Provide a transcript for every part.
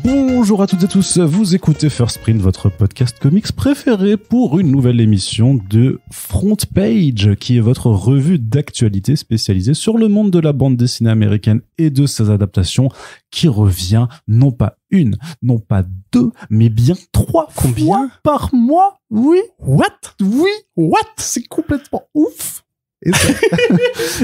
Bonjour à toutes et tous, vous écoutez First Print, votre podcast comics préféré pour une nouvelle émission de Front Page, qui est votre revue d'actualité spécialisée sur le monde de la bande dessinée américaine et de ses adaptations, qui revient non pas une, non pas deux, mais bien 3 fois par mois. Oui. What? Oui. What? C'est complètement ouf.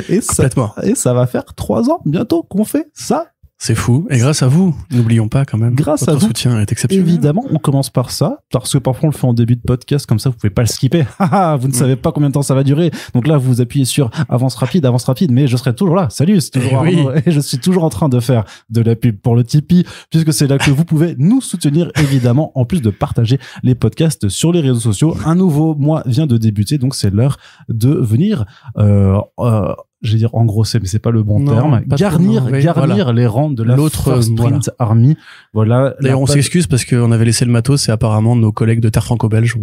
Et ça va faire 3 ans bientôt qu'on fait ça. C'est fou. Et grâce à vous, n'oublions pas quand même. Grâce à vous. Votre soutien est exceptionnel. Évidemment, on commence par ça, parce que parfois on le fait en début de podcast, comme ça vous pouvez pas le skipper. Vous ne savez pas combien de temps ça va durer. Donc là, vous appuyez sur avance rapide, mais je serai toujours là. Salut, c'est toujours et je suis toujours en train de faire de la pub pour le Tipeee, puisque c'est là que vous pouvez nous soutenir, évidemment, en plus de partager les podcasts sur les réseaux sociaux. Un nouveau mois vient de débuter, donc c'est l'heure de venir je vais dire engrosser, mais c'est pas le bon terme. Garnir les rangs de la First Print Army. Voilà. D'ailleurs, on s'excuse parce qu'on avait laissé le matos et apparemment nos collègues de Terre franco-belge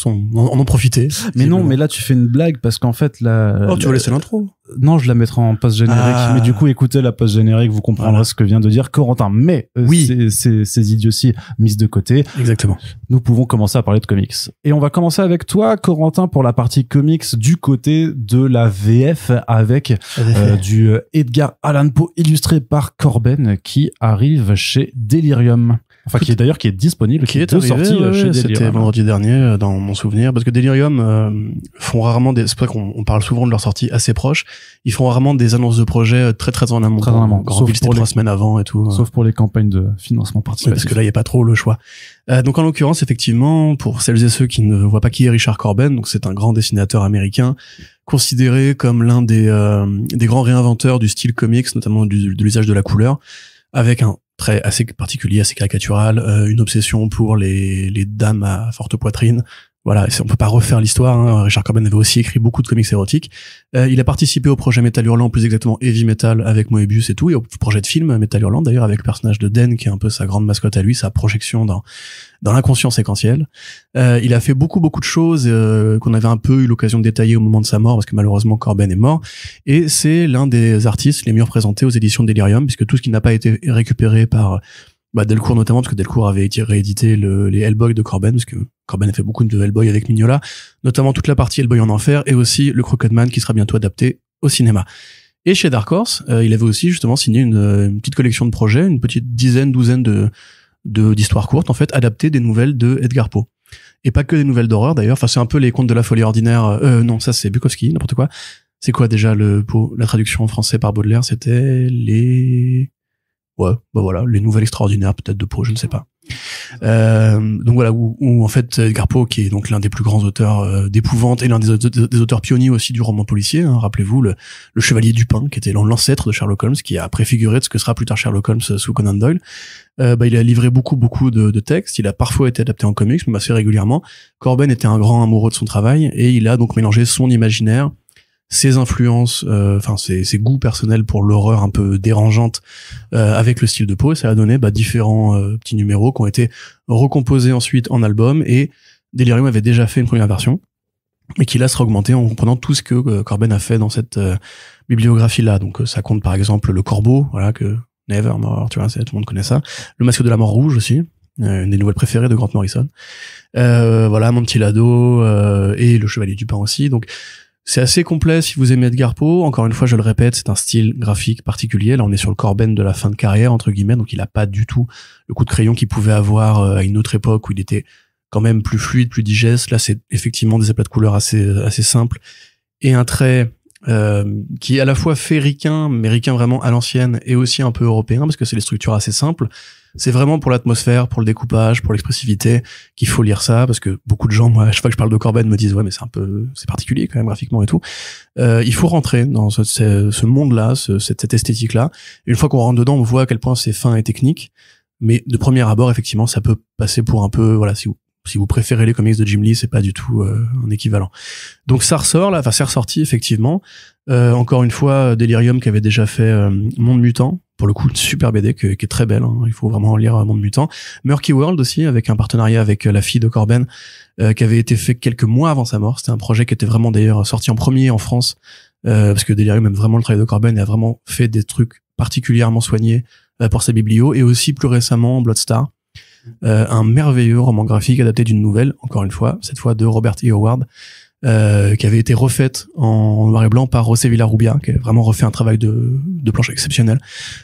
en ont profité. Mais non, mais là tu fais une blague parce qu'en fait là. Tu vas laisser l'intro. Non, je la mettrai en post-générique. Mais du coup, écoutez la post-générique, vous comprendrez ce que vient de dire Corentin. Mais ces idioties mises de côté. Exactement. Nous pouvons commencer à parler de comics. Et on va commencer avec toi, Corentin, pour la partie comics du côté de la VF avec du Edgar Allan Poe illustré par Corben qui arrive chez Delirium. Enfin, qui est disponible, qui est sorti chez Delirium. C'était vendredi dernier, dans mon souvenir, parce que Delirium font rarement c'est pour ça qu'on parle souvent de leur sortie assez proche. Ils font rarement des annonces de projets très en amont. Sauf pour 3 semaines avant et tout. Sauf pour les campagnes de financement participatif. Parce que là, il n'y a pas trop le choix. Donc en l'occurrence, effectivement, pour celles et ceux qui ne voient pas qui est Richard Corben, donc c'est un grand dessinateur américain, considéré comme l'un des grands réinventeurs du style comics, notamment de l'usage de la couleur, avec un trait assez particulier, assez caricatural, une obsession pour les dames à forte poitrine. Voilà, on peut pas refaire l'histoire, hein. Richard Corben avait aussi écrit beaucoup de comics érotiques. Il a participé au projet Metal Hurlant, plus exactement Heavy Metal avec Moebius et tout, et au projet de film Metal Hurlant d'ailleurs avec le personnage de Den qui est un peu sa grande mascotte à lui, sa projection dans l'inconscient séquentiel. Il a fait beaucoup de choses qu'on avait un peu eu l'occasion de détailler au moment de sa mort parce que malheureusement Corben est mort, et c'est l'un des artistes les mieux représentés aux éditions Delirium puisque tout ce qui n'a pas été récupéré par Delcourt notamment, parce que Delcourt avait été réédité les Hellboy de Corben, parce que Corben a fait beaucoup de Hellboy avec Mignola, notamment toute la partie Hellboy en enfer, et aussi le Crooked Man qui sera bientôt adapté au cinéma. Et chez Dark Horse, il avait aussi justement signé une petite collection de projets, une petite douzaine d'histoires courtes, en fait, adaptées des nouvelles de Edgar Poe. Et pas que des nouvelles d'horreur d'ailleurs, enfin c'est un peu les contes de la folie ordinaire, non, ça c'est Bukowski, n'importe quoi. C'est quoi déjà la traduction en français par Baudelaire, c'était les nouvelles extraordinaires peut-être de Poe, je ne sais pas. Donc voilà, où en fait Edgar Poe, qui est donc l'un des plus grands auteurs d'épouvante et l'un des auteurs pionniers aussi du roman policier, hein, rappelez-vous le Chevalier Dupin, qui était l'ancêtre de Sherlock Holmes, qui a préfiguré de ce que sera plus tard Sherlock Holmes sous Conan Doyle. Il a livré beaucoup de textes, il a parfois été adapté en comics, même assez régulièrement. Corben était un grand amoureux de son travail, et il a donc mélangé son imaginaire, ses influences, ses goûts personnels pour l'horreur un peu dérangeante avec le style de Poe, et ça a donné différents petits numéros qui ont été recomposés ensuite en album, et Delirium avait déjà fait une première version, mais qui là sera augmenté en comprenant tout ce que Corben a fait dans cette bibliographie-là. Donc ça compte par exemple le Corbeau, voilà, que Nevermore, tu vois, tout le monde connaît ça. Le Masque de la Mort Rouge aussi, une des nouvelles préférées de Grant Morrison. Amontillado et le Chevalier Dupin aussi. Donc c'est assez complet si vous aimez Edgar Poe. Encore une fois, je le répète, c'est un style graphique particulier. Là, on est sur le Corben de la fin de carrière, entre guillemets, donc il a pas du tout le coup de crayon qu'il pouvait avoir à une autre époque où il était quand même plus fluide, plus digeste. Là, c'est effectivement des aplats de couleurs assez simples et un trait qui est à la fois fait ricain, mais ricain vraiment à l'ancienne, et aussi un peu européen, parce que c'est des structures assez simples. C'est vraiment pour l'atmosphère, pour le découpage, pour l'expressivité qu'il faut lire ça, parce que beaucoup de gens, moi, à chaque fois que je parle de Corben, me disent ouais, mais c'est particulier quand même graphiquement et tout. Il faut rentrer dans ce monde-là, cette esthétique-là. Et une fois qu'on rentre dedans, on voit à quel point c'est fin et technique. Mais de premier abord, effectivement, ça peut passer pour un peu, voilà, si vous préférez les comics de Jim Lee, c'est pas du tout un équivalent. Donc ça ressort là, c'est ressorti effectivement. Encore une fois, Delirium qui avait déjà fait Monde Mutant, pour le coup une super BD qui est très belle, hein. Il faut vraiment lire Monde Mutant. Murky World aussi, avec un partenariat avec la fille de Corben, qui avait été fait quelques mois avant sa mort. C'était un projet qui était vraiment d'ailleurs sorti en premier en France, parce que Delirium aime vraiment le travail de Corben et a vraiment fait des trucs particulièrement soignés pour sa biblio, et aussi plus récemment Bloodstar, un merveilleux roman graphique adapté d'une nouvelle, encore une fois, cette fois de Robert E. Howard, qui avait été refaite en noir et blanc par José Villarrubia, qui a vraiment refait un travail de planche exceptionnel.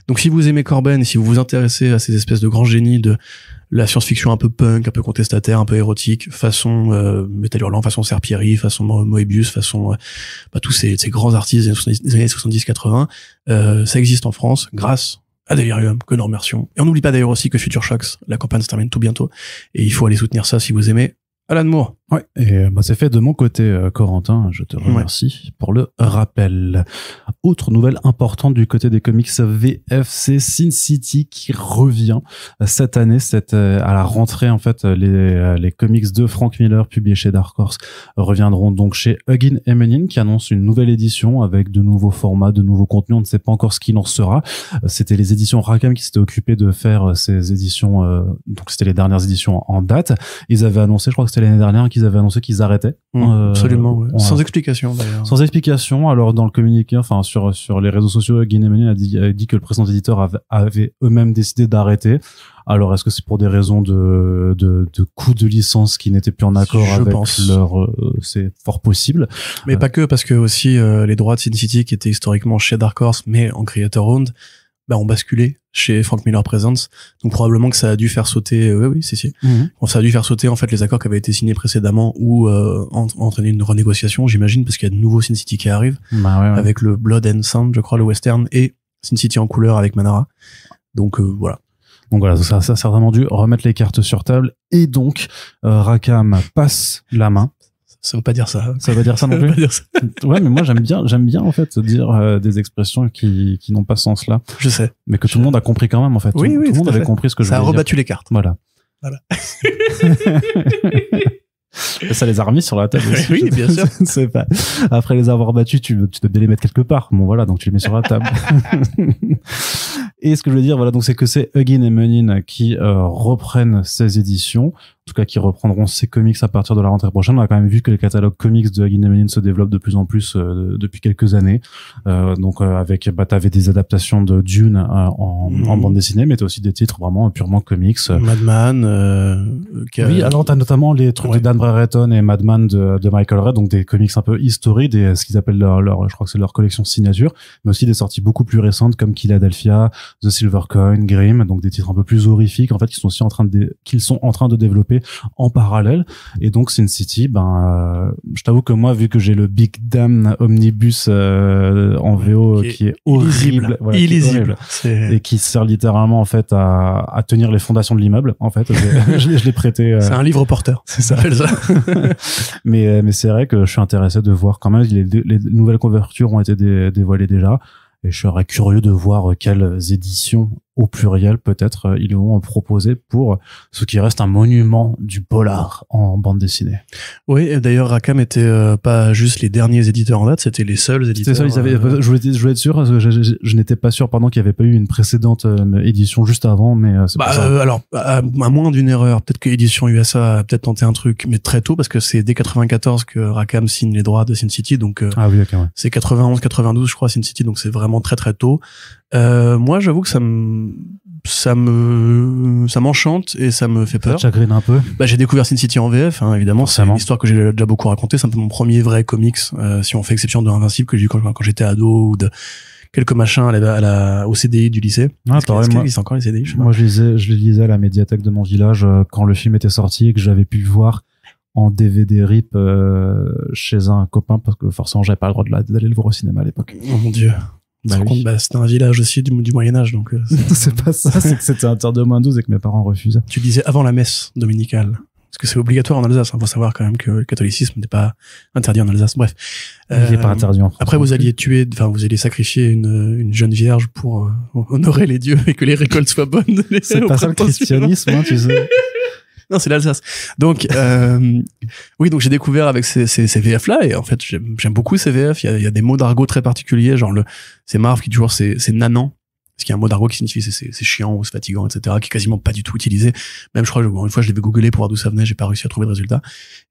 Donc si vous aimez Corben, et si vous vous intéressez à ces espèces de grands génies de la science-fiction un peu punk, un peu contestataire, un peu érotique, façon Métal Hurlant, façon Serpieri, façon Moebius, façon tous ces grands artistes des années 70-80, ça existe en France grâce à Delirium, que nous remercions. Et on n'oublie pas d'ailleurs aussi que Future Shocks, la campagne se termine tout bientôt, et il faut aller soutenir ça si vous aimez Alan Moore. Ouais, et c'est fait de mon côté, Corentin, je te remercie pour le rappel. Autre nouvelle importante du côté des comics VF, c'est Sin City qui revient cette année, à la rentrée en fait, les comics de Frank Miller publiés chez Dark Horse reviendront donc chez Huggin & Menin qui annonce une nouvelle édition avec de nouveaux formats, de nouveaux contenus, on ne sait pas encore ce qu'il en sera. C'était les éditions Rackham qui s'étaient occupées de faire ces éditions, donc c'était les dernières éditions en date. Ils avaient annoncé, je crois que c'était l'année dernière, qu'ils avaient annoncé qu'ils arrêtaient. Absolument, ouais. Sans explication d'ailleurs. Sans explication. Alors dans le communiqué, enfin sur les réseaux sociaux, Huggin & Menin a dit que le précédent éditeur avait eux-mêmes décidé d'arrêter. Alors est-ce que c'est pour des raisons de coût de licence qui n'étaient plus en accord avec leur c'est fort possible. Mais pas que, parce que aussi les droits de Sin City qui étaient historiquement chez Dark Horse mais en creator owned, ont basculé chez Frank Miller Presents. Donc probablement que ça a dû faire sauter ça a dû faire sauter en fait les accords qui avaient été signés précédemment ou entraîner une renégociation, j'imagine, parce qu'il y a de nouveaux Sin City qui arrivent avec le Blood and Sound, je crois, le western, et Sin City en couleur avec Manara. Donc voilà. Donc voilà, ça a certainement dû remettre les cartes sur table, et donc Rackham passe la main. Ça veut pas dire ça. Ça veut dire ça non plus. Ouais, mais moi j'aime bien en fait dire des expressions qui n'ont pas ce sens-là. Je sais. Mais que tout le monde a compris quand même en fait. Oui, tout le monde avait compris ce que je voulais dire. Ça a rebattu les cartes. Voilà. Et ça les a remis sur la table aussi. Oui, bien sûr. C'est pas. Après les avoir battus, tu dois bien les mettre quelque part. Bon voilà, donc tu les mets sur la table. Et ce que je veux dire, voilà, donc c'est que c'est Huggin & Menin qui reprennent ces éditions, en tout cas qui reprendront ces comics à partir de la rentrée prochaine. On a quand même vu que les catalogues comics de Huggin & Menin se développent de plus en plus depuis quelques années. Donc avec t'avais des adaptations de Dune en bande dessinée, mais t'as aussi des titres vraiment purement comics. Madman. Oui, alors t'as notamment les trucs de Dan Brereton et Madman de Michael Red, donc des comics un peu historiques, ce qu'ils appellent je crois que c'est leur collection signature, mais aussi des sorties beaucoup plus récentes comme Philadelphia, The Silver Coin, Grimm, donc des titres un peu plus horrifiques en fait qu'ils sont en train de développer en parallèle. Et donc Sin City, je t'avoue que moi, vu que j'ai le Big Damn Omnibus en VO qui est horrible, illisible, et qui sert littéralement en fait à tenir les fondations de l'immeuble en fait, je l'ai prêté. C'est un livre porteur, c'est ça. mais c'est vrai que je suis intéressé de voir quand même les nouvelles couvertures ont été dévoilées déjà. Et je serais curieux de voir quelles éditions, au pluriel peut-être, ils vont proposer pour ce qui reste un monument du polar en bande dessinée. Oui, et d'ailleurs Rackham était pas juste les derniers éditeurs en date, c'était les seuls éditeurs. C'est ça, je voulais être sûr, parce que je n'étais pas sûr, qu'il n'y avait pas eu une précédente édition juste avant, mais c'est pas ça. Alors, à moins d'une erreur, peut-être que l'édition USA a peut-être tenté un truc, mais très tôt, parce que c'est dès 94 que Rackham signe les droits de Sin City, donc ah oui, okay, ouais. C'est 91-92, je crois, Sin City, donc c'est vraiment très très tôt. Moi, j'avoue que ça m'enchante et ça me fait peur. Ça te chagrine un peu. J'ai découvert Sin City en VF, évidemment. C'est une histoire que j'ai déjà beaucoup racontée. C'est un peu mon premier vrai comics, si on fait exception de Invincible que j'ai lu quand j'étais ado, ou de quelques machins au CDI du lycée. Ah, pareil, moi. C'est encore les CDI, je sais pas. Moi, je les lisais à la médiathèque de mon village, quand le film était sorti et que j'avais pu le voir en DVD RIP, chez un copain, parce que forcément, j'avais pas le droit d'aller le voir au cinéma à l'époque. Oh mon Dieu. C'était un village aussi du Moyen-Âge, donc. C'est pas ça, c'est que c'était interdit au moins 12 et que mes parents refusaient. Tu disais avant la messe dominicale. Parce que c'est obligatoire en Alsace, faut savoir quand même que le catholicisme n'est pas interdit en Alsace. Bref. Il n'est pas interdit en France. Après, vous alliez sacrifier une jeune vierge pour honorer les dieux et que les récoltes soient bonnes. C'est pas ça le christianisme, tu sais. Non, c'est l'Alsace. Donc, oui, donc j'ai découvert avec ces VF-là, et en fait, j'aime beaucoup ces VF. Il y a des mots d'argot très particuliers, genre c'est Marv qui dit toujours c'est nanant, ce qui est un mot d'argot qui signifie c'est chiant ou c'est fatigant, etc., qui est quasiment pas du tout utilisé. Même, je crois, une fois, je l'avais googlé pour voir d'où ça venait, j'ai pas réussi à trouver de résultat.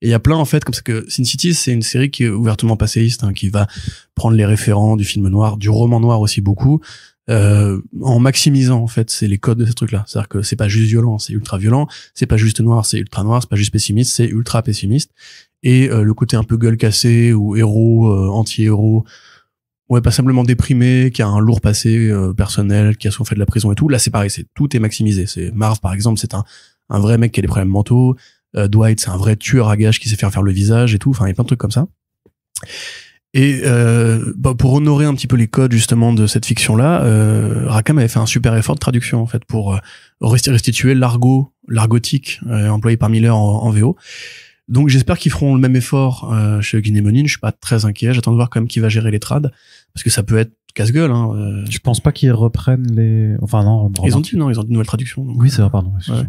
Et il y a plein, en fait, comme ça que Sin City, c'est une série qui est ouvertement passéiste, qui va prendre les référents du film noir, du roman noir aussi beaucoup, en maximisant en fait c'est les codes de ces trucs là, c'est-à-dire que c'est pas juste violent, c'est ultra violent, c'est pas juste noir, c'est ultra noir, c'est pas juste pessimiste, c'est ultra pessimiste. Et le côté un peu gueule cassée ou héros anti-héros, ouais, pas simplement déprimé, qui a un lourd passé personnel, qui a souvent fait de la prison et tout, là c'est pareil, c'est tout est maximisé. C'est Marv par exemple, c'est un vrai mec qui a des problèmes mentaux, Dwight c'est un vrai tueur à gages qui sait faire le visage et tout, enfin il y a plein de trucs comme ça. Et pour honorer un petit peu les codes justement de cette fiction-là, Rackham avait fait un super effort de traduction en fait pour restituer l'argotique employé par Miller en VO. Donc j'espère qu'ils feront le même effort chez Hugin et Menin. Je suis pas très inquiet. J'attends de voir quand même qui va gérer les trades parce que ça peut être casse-gueule. Je pense pas qu'ils reprennent les. Enfin non. Ils ont dit une nouvelle traduction. Donc. Oui, c'est vrai, pardon. Ouais.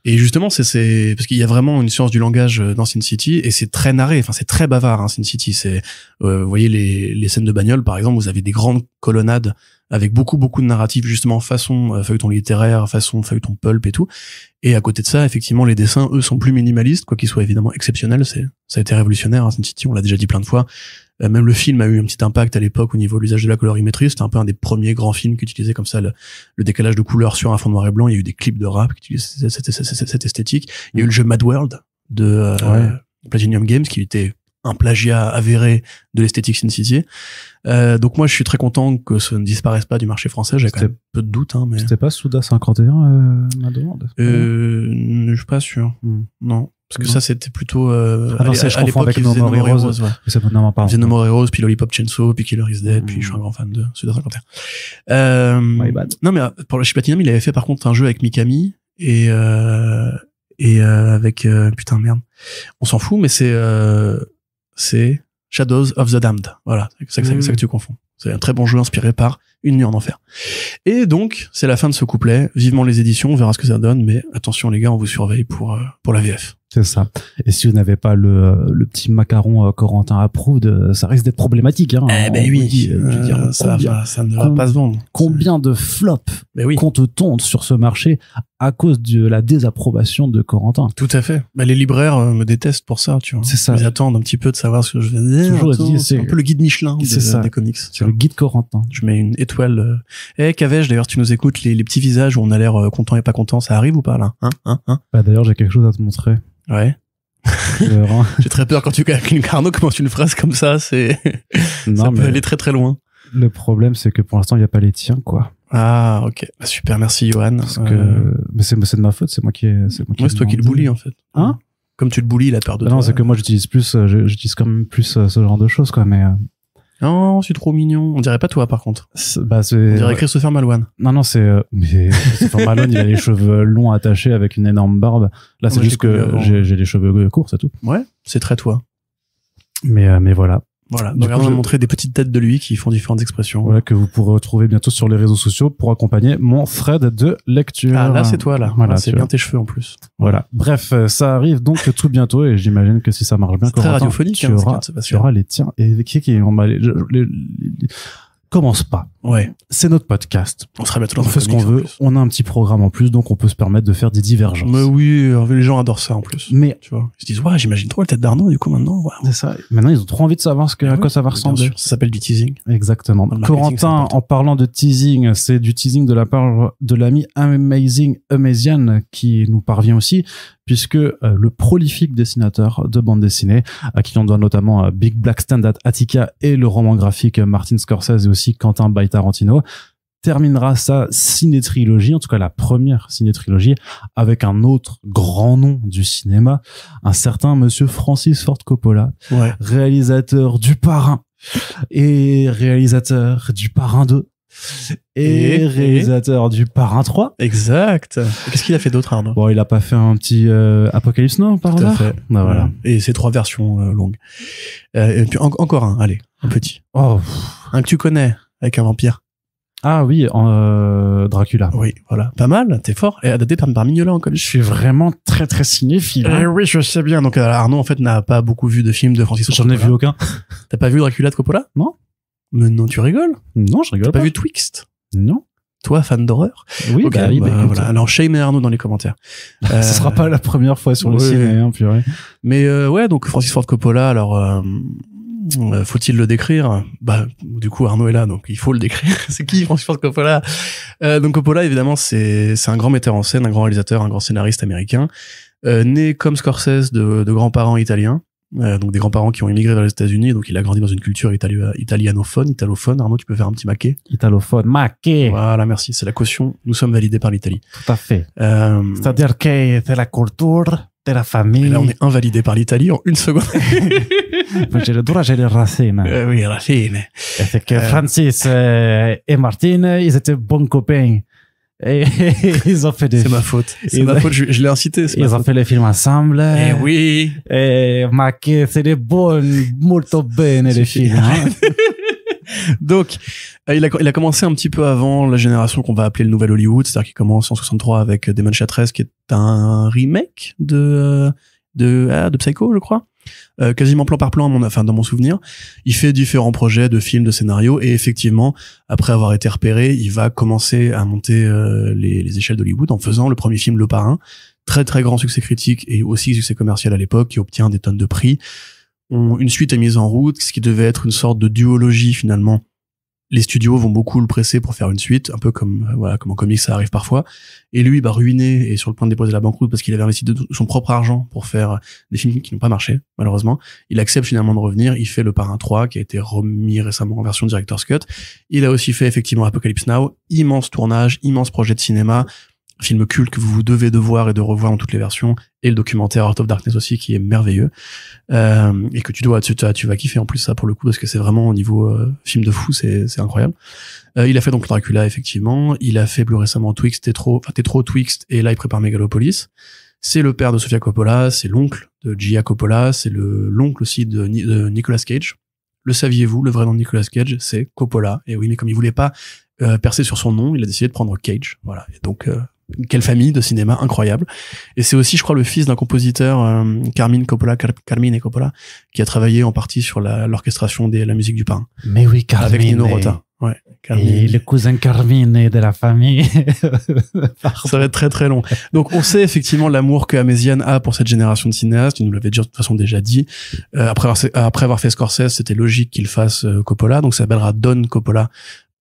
Et justement, c'est parce qu'il y a vraiment une science du langage dans Sin City et c'est très narré. Enfin, c'est très bavard. Sin City, c'est vous voyez les scènes de bagnole par exemple. Vous avez des grandes colonnades avec beaucoup de narratifs justement façon feuilleton littéraire, façon feuilleton pulp et tout. Et à côté de ça, effectivement, les dessins eux sont plus minimalistes, quoi qu'ils soient évidemment exceptionnels. Ça a été révolutionnaire. Sin City, on l'a déjà dit plein de fois. Même le film a eu un petit impact à l'époque au niveau de l'usage de la colorimétrie. C'était un peu un des premiers grands films qui utilisait comme ça le décalage de couleurs sur un fond noir et blanc. Il y a eu des clips de rap qui utilisaient cette esthétique. Il y a eu le jeu Mad World de Platinum Games qui était un plagiat avéré de l'esthétique Sin City. Donc moi je suis très content que ça ne disparaisse pas du marché français. J'ai quand même peu de doutes. Mais... C'était pas Suda 51 Mad World je suis pas sûr. Non. Parce que ça, c'était plutôt, à l'époque, ils faisaient No More Heroes, ouais. C'est pas normal, pardon. Ils faisaient No More Heroes, puis Lollipop Chainsaw, puis Killer is Dead, puis je suis un grand fan de Suda 51. My bad. Non, mais chez Platinum, il avait fait par contre un jeu avec Mikami, et avec, putain, merde. On s'en fout, mais c'est Shadows of the Damned. Voilà. C'est ça que tu confonds. C'est un très bon jeu inspiré par Une nuit en enfer. Et donc, c'est la fin de ce couplet. Vivement les éditions, on verra ce que ça donne, mais attention les gars, on vous surveille pour la VF. C'est ça. Et si vous n'avez pas le petit macaron Corentin approved, ça risque d'être problématique. Hein. Oui, ça ne va pas se vendre. Combien de flops compte-t-on sur ce marché à cause de la désapprobation de Corentin? Tout à fait. Les libraires me détestent pour ça, tu vois. C'est ça. Ils attendent un petit peu de savoir ce que je vais dire. Toujours c'est un peu le guide Michelin des comics. C'est le guide Corentin. Je mets une étoile. Kavej, d'ailleurs, tu nous écoutes, les petits visages où on a l'air content et pas content, ça arrive ou pas là? D'ailleurs, j'ai quelque chose à te montrer. Ouais. J'ai très peur quand tu avec Carnot commence une phrase comme ça, ça peut aller très très loin. Le problème, c'est que pour l'instant, il n'y a pas les tiens, quoi. Ah, ok. Super, merci, Johan. Mais c'est de ma faute, c'est moi qui c'est toi qui le bully, en fait. Hein? Comme tu le bullies, il a peur de toi. Non, c'est que moi, j'utilise quand même plus ce genre de choses, quoi, mais non, c'est trop mignon. On dirait pas toi, par contre. On dirait Christopher Malouane. Non, mais Christopher Malouane, il a les cheveux longs attachés avec une énorme barbe. Là, c'est juste que j'ai les cheveux courts, c'est tout. Ouais, c'est très toi. Mais voilà. Voilà. Donc, je vais montrer des petites têtes de lui qui font différentes expressions. Voilà, que vous pourrez retrouver bientôt sur les réseaux sociaux pour accompagner mon thread de lecture. Ah, là, c'est toi, là. Voilà, c'est bien tes cheveux, en plus. Voilà. Bref, ça arrive donc tout bientôt et j'imagine que si ça marche bien, c'est très radiophonique, tu auras les tiens. Et qui commence pas. Ouais. C'est notre podcast. On sera bientôt dans on fait ce qu'on veut. On a un petit programme en plus, donc on peut se permettre de faire des divergences. Mais oui, les gens adorent ça en plus. Mais tu vois, ils se disent ouais, j'imagine trop la tête d'Arnaud. Du coup maintenant, ouais. C'est ça. Maintenant, ils ont trop envie de savoir à quoi ça va ressembler. Ça s'appelle du teasing. Exactement. Corentin, en parlant de teasing, c'est du teasing de la part de l'ami Amazian qui nous parvient aussi, puisque le prolifique dessinateur de bande dessinée, à qui on doit notamment Big Black Stand at Attica et le roman graphique Martin Scorsese et aussi Quentin by Tarantino, terminera sa ciné-trilogie, en tout cas la première ciné-trilogie, avec un autre grand nom du cinéma, un certain monsieur Francis Ford Coppola, réalisateur du Parrain et réalisateur du Parrain 2 et réalisateur du Parrain 3. Exact. Qu'est-ce qu'il a fait d'autre, Arnaud? Bon, il a pas fait un petit Apocalypse Now par là? Tout à fait. Ah, voilà. Et ces 3 versions longues. Et puis encore un, allez, un petit. Oh. Un que tu connais, avec un vampire. Ah oui, Dracula. Oui, voilà. Pas mal, t'es fort. Et adapté par Mignola encore. Je suis vraiment très très cinéphile. Oui, je sais bien. Donc Arnaud, en fait, n'a pas beaucoup vu de films de Francis Ford Coppola. J'en ai vu aucun. T'as pas vu Dracula de Coppola? Non. Mais non, tu rigoles? Non, je rigole pas. T'as pas vu Twixt? Non. Toi, fan d'horreur? Oui, okay, voilà. Alors, shame et Arnaud dans les commentaires. Ce sera pas la première fois sur le ciné, hein, purée. Mais ouais, donc Francis Ford Coppola, alors Faut-il le décrire? Bah, du coup, Arnaud est là, donc il faut le décrire. C'est qui, Francis Ford Coppola? Donc Coppola, évidemment, c'est un grand metteur en scène, un grand réalisateur, un grand scénariste américain, né comme Scorsese de grands-parents italiens, donc des grands-parents qui ont immigré vers les États-Unis, donc il a grandi dans une culture italophone. Arnaud, tu peux faire un petit maquet? Italophone, maquet. Voilà, merci, c'est la caution. Nous sommes validés par l'Italie. Tout à fait. C'est-à-dire que c'est la culture de la famille. Et là, on est invalidé par l'Italie en une seconde. J'ai le droit, j'ai les racines. Oui, racines. Et c'est que Francis et Martine, ils étaient bons copains. Et ils ont fait des... C'est ma faute. C'est ma faute, je l'ai incité. Ils ont fait les films ensemble. Eh oui. Et Maquet, c'est des bons, molto bene, les films. Hein. Donc, il a commencé un petit peu avant la génération qu'on va appeler le nouvel Hollywood, c'est-à-dire qu'il commence en 63 avec Demon Chatress, qui est un remake de Psycho, je crois. Quasiment plan par plan, dans mon souvenir. Il fait différents projets de films, de scénarios, et effectivement, après avoir été repéré, il va commencer à monter les échelles d'Hollywood en faisant le premier film Le Parrain, très très grand succès critique et aussi succès commercial à l'époque, qui obtient des tonnes de prix. Une suite est mise en route, ce qui devait être une sorte de duologie finalement. Les studios vont beaucoup le presser pour faire une suite, un peu comme en comics ça arrive parfois. Et lui, ruiné et sur le point de déposer la banqueroute parce qu'il avait investi de son propre argent pour faire des films qui n'ont pas marché, malheureusement. Il accepte finalement de revenir. Il fait Le Parrain 3, qui a été remis récemment en version Director's Cut. Il a aussi fait effectivement Apocalypse Now, immense tournage, immense projet de cinéma, film culte que vous devez de voir et de revoir dans toutes les versions, et le documentaire Heart of Darkness aussi, qui est merveilleux, et que tu vas kiffer en plus ça pour le coup, parce que c'est vraiment au niveau film de fou, c'est incroyable. Il a fait donc Dracula, effectivement. Il a fait plus récemment Twixt, Tetro, Twixt, et là il prépare Megalopolis. C'est le père de Sofia Coppola, c'est l'oncle de Gia Coppola, c'est l'oncle aussi de Nicolas Cage. Le saviez-vous, le vrai nom de Nicolas Cage, c'est Coppola. Et oui, mais comme il voulait pas percer sur son nom, il a décidé de prendre Cage. Voilà. Et donc, quelle famille de cinéma incroyable. Et c'est aussi, je crois, le fils d'un compositeur, Carmine Coppola, qui a travaillé en partie sur l'orchestration de la musique du Parrain. Mais oui, Carmine. Avec Nino Rota. Ouais. Carmine. Et le cousin Carmine de la famille. Ça va être très très long. Donc on sait effectivement l'amour que Améziane a pour cette génération de cinéastes. Il nous l'avait de toute façon déjà dit. Après avoir fait Scorsese, c'était logique qu'il fasse Coppola. Donc ça s'appellera Don Coppola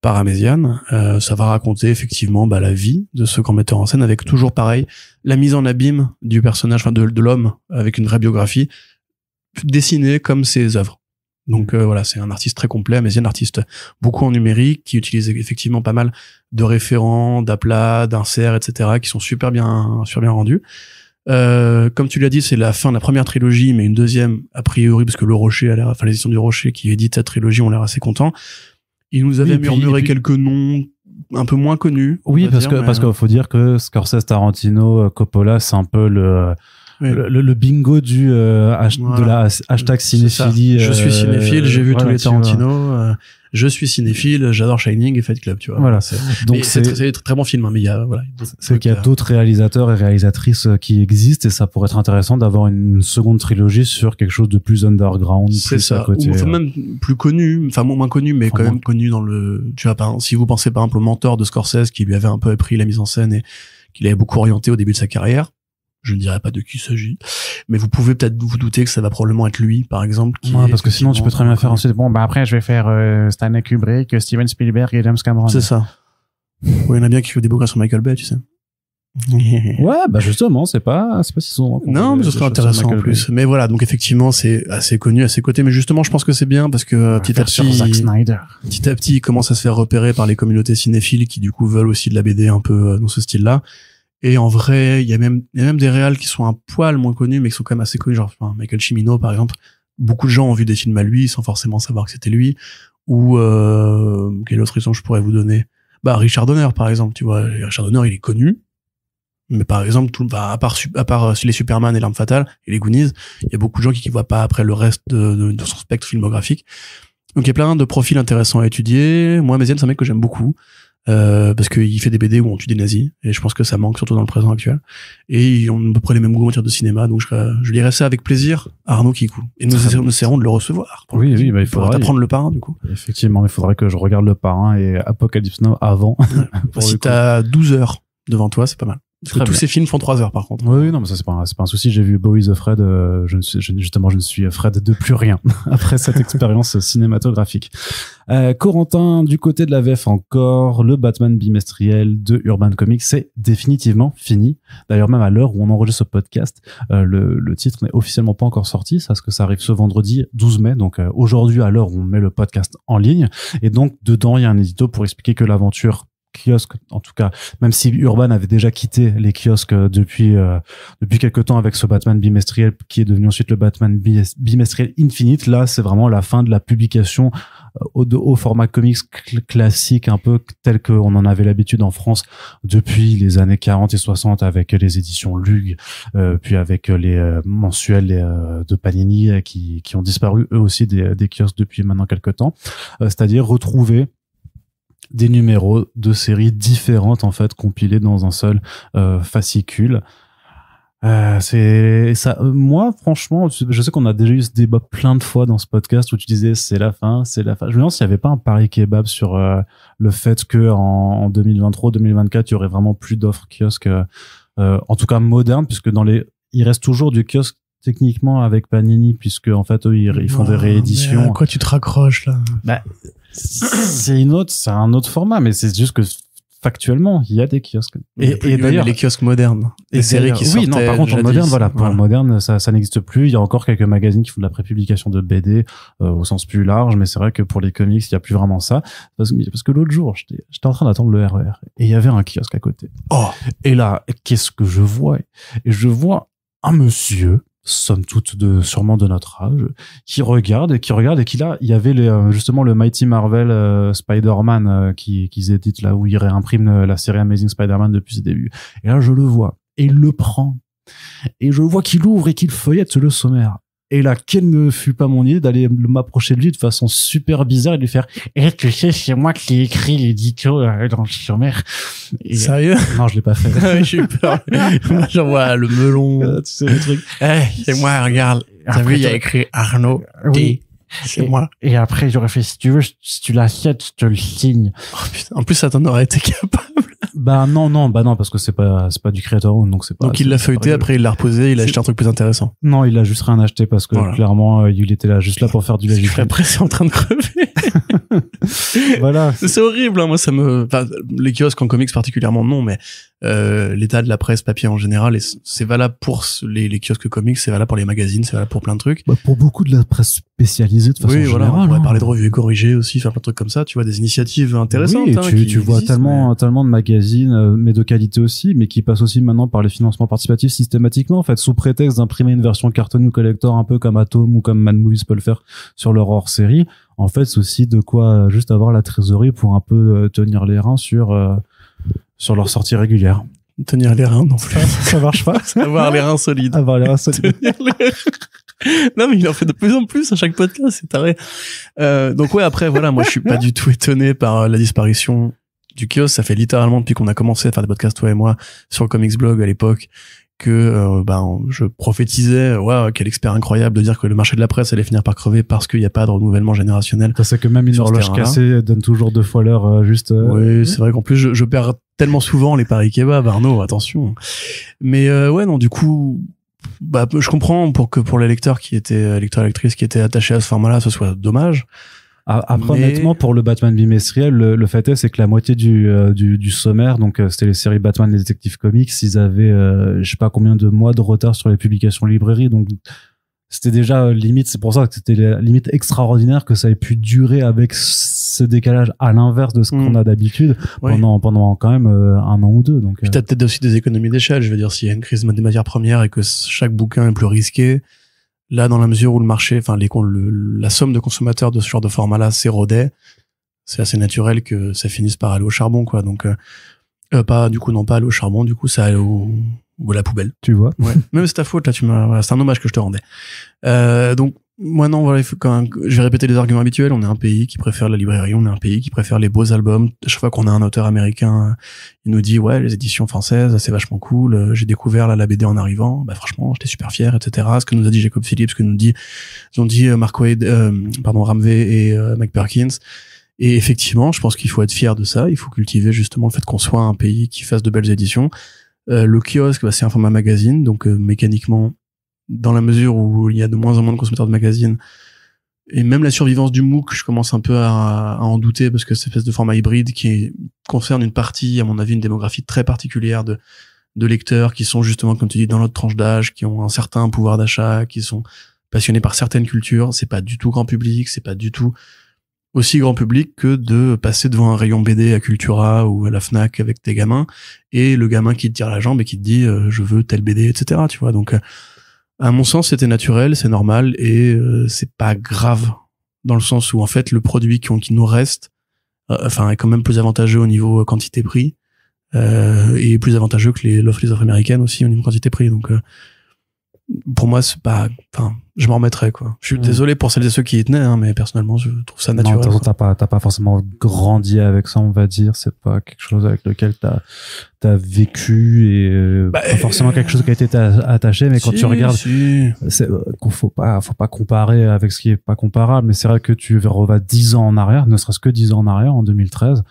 par Améziane. Ça va raconter effectivement la vie de ce grand metteur en scène, avec toujours pareil la mise en abîme du personnage, de l'homme, avec une vraie biographie dessinée comme ses œuvres. Donc voilà, c'est un artiste très complet, Améziane, artiste beaucoup en numérique, qui utilise effectivement pas mal de référents, d'aplats, d'inserts, etc., qui sont super bien rendus. Comme tu l'as dit, c'est la fin de la première trilogie, mais une deuxième a priori, parce que Le Rocher les éditions du Rocher qui éditent cette trilogie ont l'air assez contents. Il nous avait murmuré quelques noms un peu moins connus. Oui, parce qu'il faut dire que Scorsese, Tarantino, Coppola, c'est un peu le bingo de la hashtag cinéphilie. Je suis cinéphile, j'ai vu tous les Tarantino. Je suis cinéphile, j'adore Shining et Fight Club, tu vois. Voilà. Donc c'est très, très bon film, hein, mais il y a c'est qu'il y a d'autres réalisateurs et réalisatrices qui existent, et ça pourrait être intéressant d'avoir une seconde trilogie sur quelque chose de plus underground. C'est ça. Ou même plus connu, enfin moins connu, mais quand même connu dans le. Tu vois, si vous pensez par exemple au mentor de Scorsese qui lui avait un peu appris la mise en scène et qui l'avait beaucoup orienté au début de sa carrière. Je ne dirais pas de qui il s'agit, mais vous pouvez peut-être vous douter que ça va probablement être lui, par exemple. Parce que sinon, tu peux très bien faire ensuite. Bon, après, je vais faire Stanley Kubrick, Steven Spielberg et James Cameron. C'est ça. Oui, il y en a bien qui font des bouquins sur Michael Bay, tu sais. Ouais, justement, c'est pas si souvent. Non, mais ce serait intéressant en plus. Mais voilà, donc effectivement, c'est assez connu à ses côtés. Mais justement, je pense que c'est bien parce que petit à petit, il commence à se faire repérer par les communautés cinéphiles qui du coup veulent aussi de la BD un peu dans ce style-là. Et en vrai, il y a même des réals qui sont un poil moins connus, mais qui sont quand même assez connus, genre Michael Cimino, par exemple. Beaucoup de gens ont vu des films à lui, sans forcément savoir que c'était lui. Ou quelle autre raison je pourrais vous donner? Richard Donner, par exemple, tu vois. Richard Donner, il est connu. Mais par exemple, à part les Superman et L'Arme Fatale, et les Goonies, il y a beaucoup de gens qui voient pas après le reste de son spectre filmographique. Donc il y a plein de profils intéressants à étudier. Moi, Améziane, c'est un mec que j'aime beaucoup. Parce qu'il fait des BD où on tue des nazis, et je pense que ça manque surtout dans le présent actuel, et ils ont à peu près les mêmes goûts en matière de cinéma, donc je lirai ça avec plaisir à Arnaud Kikou, et nous essaierons de le recevoir. Oui, il faudra apprendre Le Parrain, du coup. Effectivement, il faudrait que je regarde Le Parrain et Apocalypse Now avant. Si t'as 12 heures devant toi, c'est pas mal. Parce que tous ces films font 3 heures, par contre. Oui, non, mais ça, c'est pas un souci. J'ai vu Bowie the Fred. Je ne suis Fred de plus rien après cette expérience cinématographique. Corentin, du côté de la VF encore, le Batman bimestriel de Urban Comics, c'est définitivement fini. D'ailleurs, même à l'heure où on enregistre ce podcast, le titre n'est officiellement pas encore sorti, parce que ça arrive ce vendredi 12 mai, donc aujourd'hui à l'heure où on met le podcast en ligne. Et donc, dedans, il y a un édito pour expliquer que l'aventure kiosque, en tout cas, même si Urban avait déjà quitté les kiosques depuis quelque temps avec ce Batman bimestriel qui est devenu ensuite le Batman bimestriel Infinite, là c'est vraiment la fin de la publication au format comics classique, un peu tel qu'on en avait l'habitude en France depuis les années 40 et 60 avec les éditions Lug, puis avec les mensuels de Panini qui ont disparu eux aussi des kiosques depuis maintenant quelques temps, c'est-à-dire retrouver des numéros de séries différentes en fait compilés dans un seul fascicule. C'est ça. Moi, franchement, je sais qu'on a déjà eu ce débat plein de fois dans ce podcast où tu disais c'est la fin. Je me demande s'il y avait pas un pari kebab sur le fait que en 2023, 2024, il y aurait vraiment plus d'offres kiosques, en tout cas modernes, puisque il reste toujours du kiosque techniquement avec Panini, puisque en fait eux ils font des rééditions. Mais à quoi tu te raccroches là? Bah, c'est un autre format, mais c'est juste que factuellement il y a des kiosques. Et d'ailleurs les kiosques modernes, les séries qui sortaient. Oui, non, par contre en moderne, voilà, pour le moderne, ça n'existe plus. Il y a encore quelques magazines qui font de la prépublication de BD au sens plus large, mais c'est vrai que pour les comics, il y a plus vraiment ça. Parce que l'autre jour, j'étais en train d'attendre le RER et il y avait un kiosque à côté. Oh, et là, qu'est-ce que je vois? Et je vois un monsieur, somme toute sûrement de notre âge, qui regarde et il y avait justement le Mighty Marvel Spider-Man qu'ils éditent là, où ils réimpriment la série Amazing Spider-Man depuis ses débuts. Et là, je le vois. Et il le prend. Et je vois qu'il ouvre et qu'il feuillette le sommaire. Et là, quelle ne fut pas mon idée d'aller m'approcher de lui de façon super bizarre et de lui faire « Eh, tu sais, c'est moi qui ai écrit l'édito dans le sommaire. » Sérieux? Non, je l'ai pas fait. J'ai eu peur. J'en vois le melon. Tu sais, le truc. C'est moi, regarde. T'as vu, il y a écrit Arnaud D. C'est moi. Et après, j'aurais fait, si tu veux, si tu l'achètes, je te le signe. Oh, putain. En plus, ça t'en aurait été capable. Bah non, parce que c'est pas du creator own, donc c'est pas. Donc il l'a feuilleté, après il l'a reposé, il a acheté un truc plus intéressant. Non, il a juste rien acheté parce que clairement, il était là juste là pour faire du légifère. Après, c'est en train de crever. Voilà. C'est horrible, hein. Moi, les kiosques en comics particulièrement, non, mais, l'état de la presse papier en général, et c'est valable pour les kiosques comics, c'est valable pour les magazines, c'est valable pour plein de trucs. Bah, pour beaucoup de la presse spécialisée, de façon générale. On pourrait parler de revues corrigées aussi, faire plein de trucs comme ça, tu vois, des initiatives intéressantes. Oui, tu vois tellement de magazines, mais de qualité aussi, mais qui passent aussi maintenant par les financements participatifs systématiquement, en fait, sous prétexte d'imprimer une version carton ou collector un peu comme Atom ou comme Mad Movies peut le faire sur leur hors-série. En fait, c'est aussi de quoi juste avoir la trésorerie pour un peu tenir les reins sur leur sortie régulière. Tenir les reins, non. Ça marche pas. Avoir les reins solides. Avoir les reins solides. Non, mais il en fait de plus en plus à chaque podcast, c'est taré. Donc ouais, après, voilà, moi, je suis pas du tout étonné par la disparition du kiosque. Ça fait littéralement depuis qu'on a commencé à faire des podcasts, toi et moi, sur le Comics Blog à l'époque, que je prophétisais, quel expert incroyable de dire que le marché de la presse allait finir par crever parce qu'il n'y a pas de renouvellement générationnel. C'est que même une horloge cassée donne toujours 2 fois l'heure juste. Oui, c'est vrai qu'en plus je perds tellement souvent les paris kebab, Arnaud, attention. Mais non, du coup, je comprends pour les lecteurs lectrices qui étaient attachés à ce format-là, ce soit dommage. Après, honnêtement, pour le Batman bimestriel, le fait est, c'est que la moitié du sommaire, donc c'était les séries Batman, les détectives comics, ils avaient, je sais pas combien de mois de retard sur les publications librairies, donc c'était déjà limite, c'est pour ça que c'était limite extraordinaire que ça ait pu durer avec ce décalage à l'inverse de ce qu'on a d'habitude pendant quand même 1 an ou 2. Donc, puis t'as peut-être aussi des économies d'échelle, je veux dire, s'il y a une crise des matières premières et que chaque bouquin est plus risqué, là, dans la mesure où le marché, la somme de consommateurs de ce genre de format-là s'érodait, c'est assez naturel que ça finisse par aller au charbon, quoi. Donc, pas aller au charbon, du coup, ça allait à la poubelle. Tu vois. Ouais. Même c'est ta faute, là, c'est un hommage que je te rendais. Donc, moi, non, voilà, je vais répéter les arguments habituels. On est un pays qui préfère la librairie, on est un pays qui préfère les beaux albums. À chaque fois qu'on a un auteur américain, il nous dit, ouais, les éditions françaises, c'est vachement cool. J'ai découvert la BD en arrivant. Bah, franchement, j'étais super fier, etc. Ce que nous a dit Jacob Phillips, ce que nous ont dit Mark Waid, Ramvé et Mike Perkins. Et effectivement, je pense qu'il faut être fier de ça. Il faut cultiver justement le fait qu'on soit un pays qui fasse de belles éditions. Le kiosque, c'est un format magazine, donc mécaniquement, dans la mesure où il y a de moins en moins de consommateurs de magazines, et même la survivance du MOOC, je commence un peu à en douter, parce que cette espèce de format hybride concerne une partie, à mon avis, une démographie très particulière de lecteurs qui sont justement, comme tu dis, dans notre tranche d'âge, qui ont un certain pouvoir d'achat, qui sont passionnés par certaines cultures. C'est pas du tout grand public, c'est pas du tout aussi grand public que de passer devant un rayon BD à Cultura ou à la Fnac avec tes gamins, et le gamin qui te tire la jambe et qui te dit je veux tel BD, etc. Tu vois, donc à mon sens c'était naturel, c'est normal, et c'est pas grave, dans le sens où en fait le produit qui nous reste est quand même plus avantageux au niveau quantité-prix, et plus avantageux que les offres américaines aussi au niveau quantité-prix. Donc pour moi c'est pas, je m'en remettrais, quoi. Je suis désolé pour celles et ceux qui y tenaient, mais personnellement je trouve ça naturel. Non, t'as pas forcément grandi avec ça, on va dire. C'est pas quelque chose avec lequel t'as vécu, et pas forcément quelque chose qui a été attaché, mais quand tu regardes, c'est qu'on faut pas comparer avec ce qui est pas comparable. Mais c'est vrai que tu revas 10 ans en arrière, ne serait-ce que 10 ans en arrière, en 2013,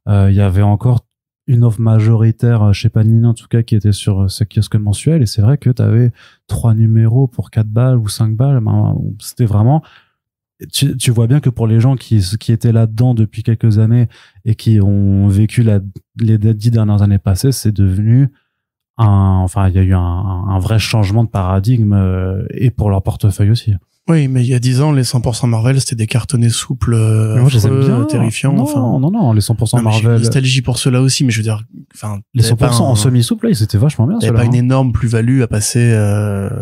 il y avait encore une offre majoritaire chez Panini, en tout cas, qui était sur ce kiosque mensuel, et c'est vrai que t'avais 3 numéros pour 4 balles ou 5 balles. C'était vraiment, tu vois bien que pour les gens qui étaient là-dedans depuis quelques années et qui ont vécu les 10 dernières années passées, c'est devenu il y a eu un vrai changement de paradigme, et pour leur portefeuille aussi. Oui, mais il y a 10 ans, les 100% Marvel, c'était des cartonnets souples, terrifiants. Non, les 100% Marvel. J'ai nostalgie pour ceux-là aussi, mais je veux dire, les 100% en semi-souple, là, ils étaient vachement bien. Il n'y a pas une énorme plus-value à passer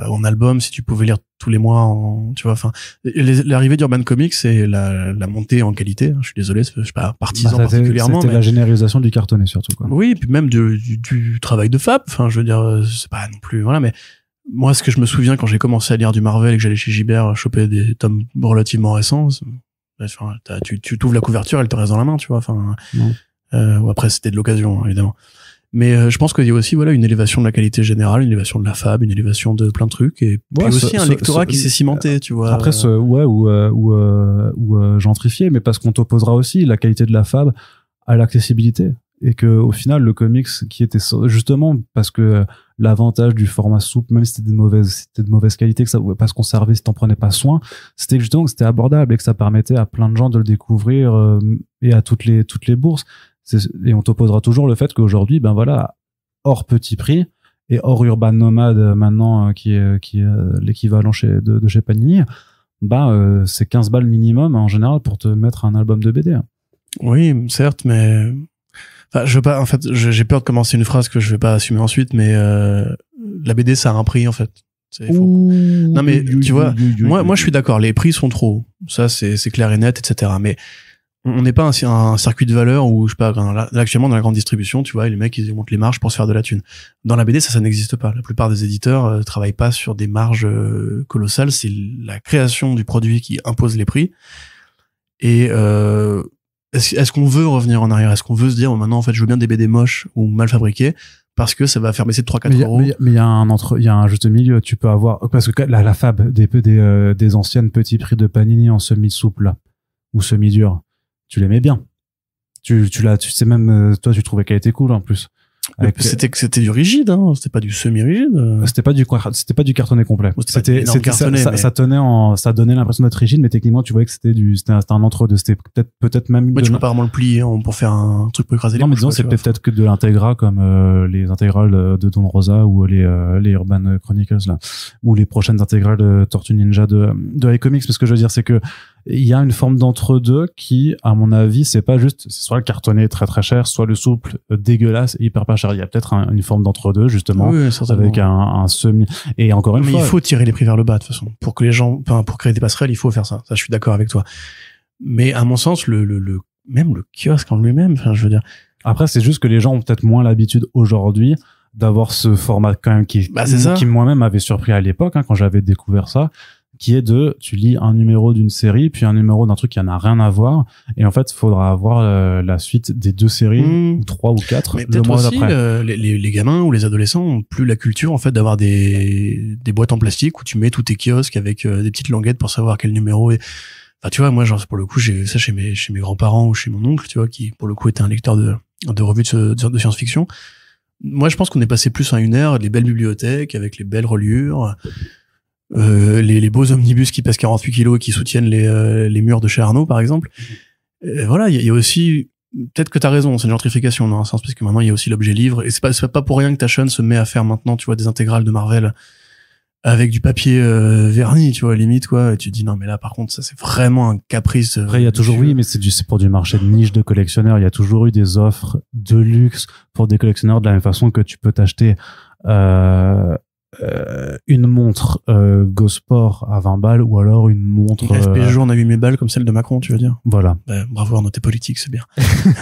en album si tu pouvais lire tous les mois, l'arrivée d'Urban Comics et la montée en qualité, je suis désolé, je suis pas partisan particulièrement. C'était la généralisation du cartonné surtout, quoi. Oui, puis même du travail de Fab, je veux dire, c'est pas non plus, voilà, mais moi, ce que je me souviens quand j'ai commencé à lire du Marvel et que j'allais chez Gibert choper des tomes relativement récents, tu t'ouvres la couverture, elle te reste dans la main, tu vois. Après, c'était de l'occasion, évidemment. Mais je pense qu'il y a aussi une élévation de la qualité générale, une élévation de la fab, une élévation de plein de trucs, et puis aussi un lectorat qui s'est cimenté, tu vois. Après, ou gentrifié, mais parce qu'on t'opposera aussi la qualité de la fab à l'accessibilité. Et que au final, le comics qui était justement parce que l'avantage du format souple, même si c'était de mauvaise qualité, parce qu'on servait, si t'en prenais pas soin, c'était justement que c'était abordable et que ça permettait à plein de gens de le découvrir, et à toutes les bourses. Et on t'opposera toujours le fait qu'aujourd'hui, hors petit prix et hors Urban Nomad maintenant, qui est l'équivalent de chez Panini, c'est 15 balles minimum en général pour te mettre un album de BD. Oui, certes, mais je veux pas, en fait, j'ai peur de commencer une phrase que je vais pas assumer ensuite, mais la BD ça a un prix, en fait. Non mais tu vois, moi je suis d'accord, les prix sont trop hauts, ça c'est clair et net, etc. Mais on n'est pas un circuit de valeur où, je sais pas, là, actuellement dans la grande distribution, tu vois, les mecs ils montent les marges pour se faire de la thune. Dans la BD ça n'existe pas. La plupart des éditeurs travaillent pas sur des marges colossales, c'est la création du produit qui impose les prix. Et est-ce qu'on veut revenir en arrière? Est-ce qu'on veut se dire, maintenant, en fait, je veux bien des BD moches ou mal fabriqués parce que ça va faire baisser de 3-4 euros? Mais il y a un juste milieu. Tu peux avoir, parce que la fab des anciennes petits prix de Panini en semi-souple, là, ou semi-dur, tu l'aimais bien. Tu sais même, toi, tu trouvais qu'elle était cool, en plus. C'était du rigide, c'était pas du semi-rigide. C'était pas du cartonné complet. C'était cartonné, ça donnait l'impression d'être rigide, mais techniquement tu voyais que c'était un entre-deux. C'était peut-être même. Ouais, tu peux pas vraiment le plier pour faire un truc pour écraser les. Non, mais disons c'est peut-être que de l'intégra comme les intégrales de Don Rosa ou les Urban Chronicles là, ou les prochaines intégrales de Tortue Ninja de iComics. Parce que je veux dire c'est que il y a une forme d'entre-deux qui, à mon avis, c'est soit le cartonné très très cher, soit le souple dégueulasse et hyper pas cher. Il y a peut-être une forme d'entre-deux, justement, avec un semi. Et encore une fois. Mais il faut tirer les prix vers le bas, de toute façon. Pour que les gens, pour créer des passerelles, il faut faire ça. Ça, je suis d'accord avec toi. Mais à mon sens, même le kiosque en lui-même, je veux dire. Après, c'est juste que les gens ont peut-être moins l'habitude aujourd'hui d'avoir ce format quand même qui moi-même m'avait surpris à l'époque, quand j'avais découvert ça, qui est tu lis un numéro d'une série puis un numéro d'un truc qui en a rien à voir, et en fait il faudra avoir la suite des 2 séries ou 3 ou 4 mais le mois d'après. Les gamins ou les adolescents ont plus la culture en fait d'avoir des boîtes en plastique où tu mets tous tes kiosques avec des petites languettes pour savoir quel numéro est. Enfin tu vois, moi genre pour le coup j'ai ça chez mes grands-parents ou chez mon oncle, tu vois, qui pour le coup était un lecteur de revues de science-fiction. moi, je pense qu'on est passé plus à une ère, les belles bibliothèques avec les belles reliures, les beaux omnibus qui pèsent 48 kilos et qui soutiennent les murs de chez Arnaud, par exemple. Voilà, il y a aussi, peut-être que t'as raison, c'est une gentrification dans un sens, parce que maintenant il y a aussi l'objet livre, et c'est pas pour rien que Taschen se met à faire maintenant, tu vois, des intégrales de Marvel avec du papier verni, tu vois, limite, quoi, et tu te dis non mais là par contre ça c'est vraiment un caprice. Après il y a toujours, oui, mais c'est pour du marché de niche de collectionneurs, il y a toujours eu des offres de luxe pour des collectionneurs, de la même façon que tu peux t'acheter une montre Go-Sport à 20 balles ou alors une montre FP Jour à 8000 balles comme celle de Macron, tu veux dire. Voilà. Bravo Arnaud, t'es politique, c'est bien.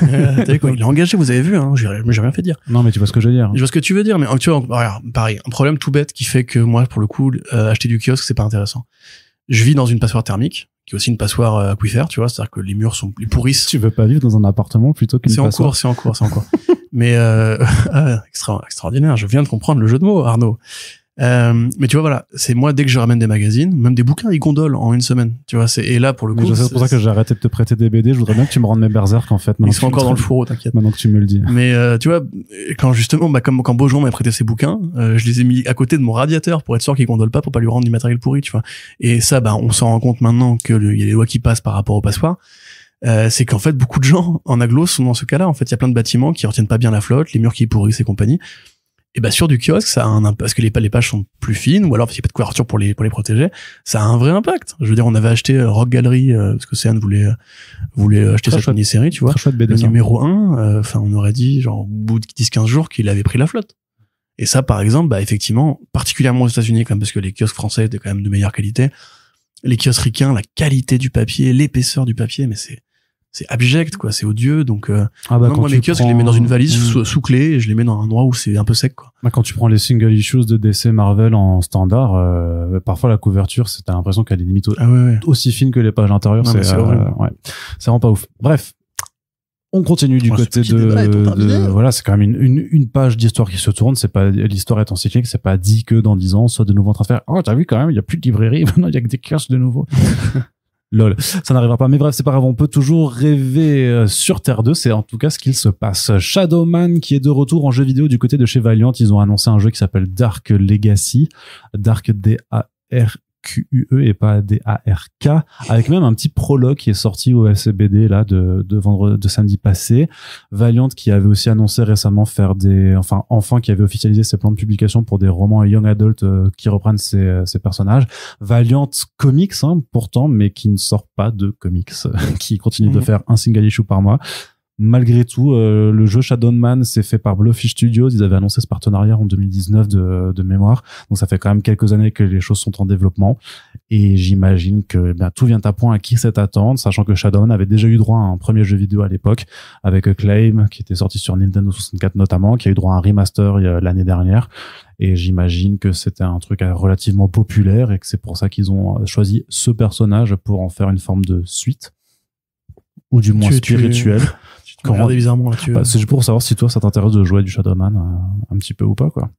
T'as vu quoi, il est engagé, vous avez vu, hein, j'ai rien fait dire. Non mais tu vois ce que je veux dire. Je vois ce que tu veux dire, mais tu vois, regarde, pareil, un problème tout bête qui fait que moi, pour le coup, acheter du kiosque, c'est pas intéressant. Je vis dans une passoire thermique, qui est aussi une passoire aquifère, tu vois, c'est-à-dire que les murs sont, ils pourrissent. Tu veux pas vivre dans un appartement plutôt qu'une passoire? C'est en cours. Mais extraordinaire, je viens de comprendre le jeu de mots, Arnaud. Mais tu vois, voilà, c'est moi, dès que je ramène des magazines, même des bouquins, ils gondolent en une semaine, tu vois, et là, pour le coup. C'est pour ça que j'ai arrêté de te prêter des BD, je voudrais bien que tu me rendes mes Berserk, en fait. Ils sont encore dans le fourreau, t'inquiète. Maintenant que tu me le dis. Mais, tu vois, quand justement, comme quand Beaujon m'a prêté ses bouquins, je les ai mis à côté de mon radiateur pour être sûr qu'ils gondolent pas, pour pas lui rendre du matériel pourri, tu vois. Et ça, on s'en rend compte maintenant qu'il y a des lois qui passent par rapport aux passoires. C'est qu'en fait, beaucoup de gens en agglo sont dans ce cas-là. En fait, il y a plein de bâtiments qui retiennent pas bien la flotte, les murs qui pourrissent et compagnie. Et sur du kiosque, ça a un impact, parce que les pages sont plus fines, ou alors parce qu'il n'y a pas de couverture pour les protéger, ça a un vrai impact. Je veux dire, on avait acheté Rock Gallery, parce que Céane voulait acheter sa mini-série, tu vois. BD, le numéro 1, on aurait dit, genre, au bout de 10-15 jours qu'il avait pris la flotte. Et ça, par exemple, effectivement, particulièrement aux États-Unis, quand même, parce que les kiosques français étaient quand même de meilleure qualité. Les kiosques ricains, la qualité du papier, l'épaisseur du papier, mais c'est abject, quoi, c'est odieux, donc moi mes kiosques je les mets dans une valise sous clé et je les mets dans un endroit où c'est un peu sec, quoi. Quand tu prends les single issues de DC Marvel en standard, parfois la couverture, t'as l'impression qu'elle est limite aussi fine que les pages intérieures. C'est horrible. C'est vraiment pas ouf. Bref, on continue du côté de voilà, c'est quand même une page d'histoire qui se tourne. C'est pas, l'histoire étant cyclique, c'est pas dit que dans 10 ans soit de nouveau en train de faire, oh t'as vu quand même, il y a plus de librairie, maintenant il y a que des kiosques de nouveau. Lol, ça n'arrivera pas. Mais bref, c'est pas grave, on peut toujours rêver sur Terre 2, c'est en tout cas ce qu'il se passe. Shadowman qui est de retour en jeu vidéo du côté de chez Valiant, ils ont annoncé un jeu qui s'appelle Dark Legacy, Dark D-A-R-Q-U-E et pas D-A-R-K, avec même un petit prologue qui est sorti au SBD là de samedi passé. Valiant qui avait aussi annoncé récemment faire qui avait officialisé ses plans de publication pour des romans young adult qui reprennent ses personnages. Valiant Comics pourtant, mais qui ne sort pas de comics, qui continue de faire un single issue par mois. Malgré tout, le jeu Shadowman c'est fait par Blowfish Studios. Ils avaient annoncé ce partenariat en 2019 de mémoire. Donc ça fait quand même quelques années que les choses sont en développement. Et j'imagine que tout vient à point à qui cette attente, sachant que Shadowman avait déjà eu droit à un premier jeu vidéo à l'époque avec Acclaim, qui était sorti sur Nintendo 64 notamment, qui a eu droit à un remaster l'année dernière. Et j'imagine que c'était un truc relativement populaire et que c'est pour ça qu'ils ont choisi ce personnage pour en faire une forme de suite. Ou du moins spirituel. Tu me regardais bizarrement là. C'est juste pour savoir si toi ça t'intéresse de jouer du Shadowman un petit peu ou pas, quoi.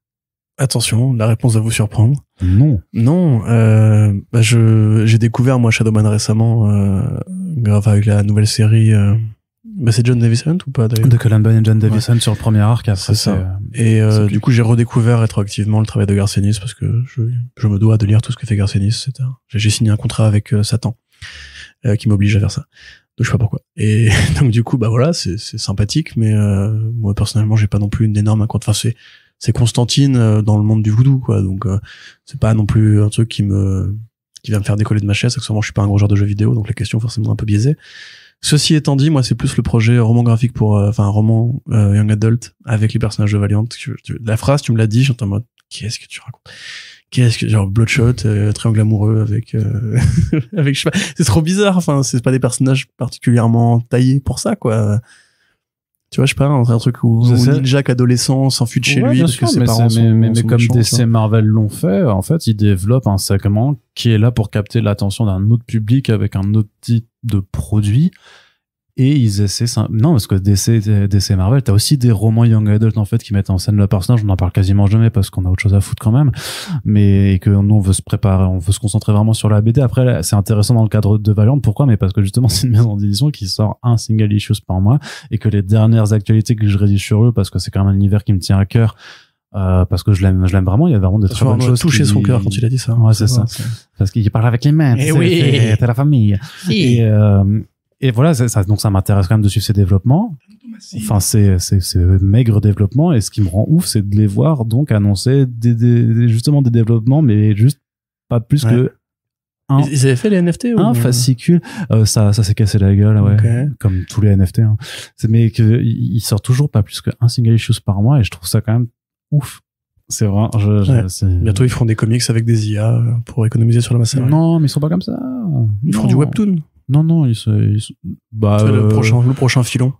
Attention, la réponse va vous surprendre. Non, j'ai découvert moi Shadowman récemment grâce avec la nouvelle série. C'est John Davison ou pas d'ailleurs? De Cullen Bunn et John Davison sur le premier arc. Après, c'est ça. Et du coup j'ai redécouvert rétroactivement le travail de Garcenis parce que je me dois de lire tout ce que fait Garcenis. J'ai signé un contrat avec Satan qui m'oblige à faire ça. Donc je sais pas pourquoi. Et donc du coup voilà, c'est sympathique, mais moi personnellement j'ai pas non plus une énorme compte. Enfin c'est Constantine dans le monde du voodoo, quoi. Donc c'est pas non plus un truc qui va me faire décoller de ma chaise. Accessoirement je suis pas un gros joueur de jeux vidéo, donc la question est forcément un peu biaisée. Ceci étant dit, moi c'est plus le projet roman graphique pour un roman young adult avec les personnages de Valiant. La phrase tu me l'as dit, j'étais en mode qu'est-ce que tu racontes? Genre Bloodshot, triangle amoureux avec je sais pas, c'est trop bizarre, enfin c'est pas des personnages particulièrement taillés pour ça, quoi. Tu vois, je sais pas, un truc où Ninja adolescent s'enfuit de chez lui parce que ses parents sont mais comme méchants, DC Marvel l'ont fait, en fait, ils développent un segment qui est là pour capter l'attention d'un autre public avec un autre type de produit. Et ils essaient non, parce que DC et Marvel, t'as aussi des romans young adult en fait qui mettent en scène le personnage. On en parle quasiment jamais parce qu'on a autre chose à foutre quand même, mais que nous on veut se préparer, on veut se concentrer vraiment sur la BD. Après c'est intéressant dans le cadre de Valiant. Pourquoi? Mais parce que justement c'est une maison d'édition qui sort un single issue par mois et que les dernières actualités que je rédige sur eux, parce que c'est quand même un univers qui me tient à cœur, parce que je l'aime vraiment. Il y a vraiment de très bonnes choses. Touché son cœur quand il a dit ça. Ouais, c'est ça. Parce qu'il parle avec les mains. Et oui, c'est la famille. Et voilà, donc ça m'intéresse quand même de suivre ces développements. Enfin, c'est maigre développement, et ce qui me rend ouf, c'est de les voir donc annoncer justement des développements, mais juste pas plus que ils avaient fait les NFT ou... un fascicule. Ça s'est cassé la gueule, ouais. Okay. Comme tous les NFT, hein. Mais ils sortent toujours pas plus qu'un single issue par mois, et je trouve ça quand même ouf. C'est vrai. Bientôt, ils feront des comics avec des IA pour économiser sur la masse. Non, mais ils sont pas comme ça. Ils feront du webtoon. Non, le prochain filon.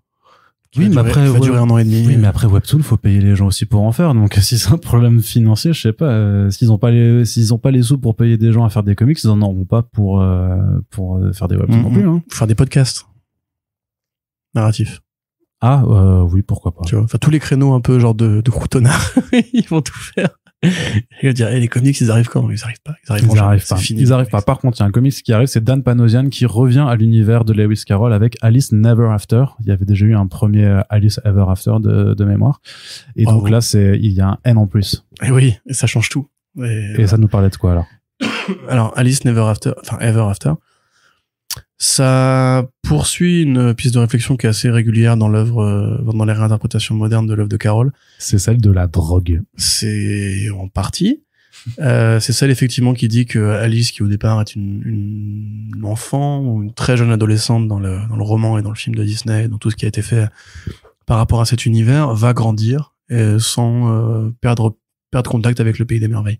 Oui, mais après, va durer 1 an et demi. Oui, mais après Webtoon, faut payer les gens aussi pour en faire. Donc, si c'est un problème financier, je sais pas, s'ils ont pas les sous pour payer des gens à faire des comics, ils en auront pas pour faire des Webtoons non plus, hein. Faire des podcasts narratifs. Ah, oui, pourquoi pas. Tu vois, enfin, tous les créneaux un peu genre de croutonnard, ils vont tout faire. Je veux dire, les comics, ils arrivent quand? Ils arrivent pas. Ils arrivent pas. Par contre, il y a un comics qui arrive, c'est Dan Panosian qui revient à l'univers de Lewis Carroll avec Alice Never After. Il y avait déjà eu un premier Alice Ever After de mémoire. Et donc là, il y a un N en plus. Et oui, et ça change tout. Et ça nous parlait de quoi, alors? Alors, Alice Never After, enfin, Ever After, ça poursuit une piste de réflexion qui est assez régulière dans l'œuvre, dans les réinterprétations modernes de l'œuvre de Carroll. C'est celle de la drogue. C'est en partie. C'est celle effectivement qui dit que Alice, qui au départ est une enfant ou une très jeune adolescente dans le roman et dans le film de Disney, dans tout ce qui a été fait par rapport à cet univers, va grandir sans perdre contact avec le pays des merveilles.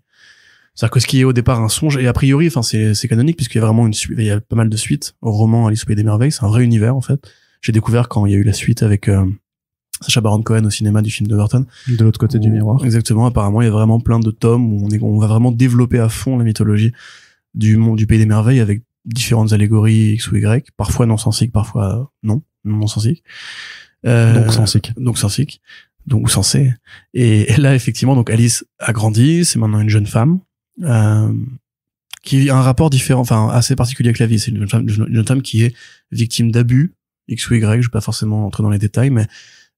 C'est-à-dire que ce qui est au départ un songe, et a priori, enfin c'est canonique puisqu'il y a vraiment il y a pas mal de suites au roman Alice au pays des merveilles. C'est un vrai univers en fait. J'ai découvert quand il y a eu la suite avec Sacha Baron Cohen au cinéma du film de Burton. De l'autre côté du miroir. Exactement. Apparemment, il y a vraiment plein de tomes où on va vraiment développer à fond la mythologie du monde du pays des merveilles avec différentes allégories X ou Y, parfois non sensiques, parfois non sensiques. Donc sensiques. Donc censé. Et là, effectivement, donc Alice a grandi, c'est maintenant une jeune femme. Qui a un rapport différent, enfin assez particulier avec la vie. C'est une jeune femme qui est victime d'abus X ou Y. Je vais pas forcément entrer dans les détails, mais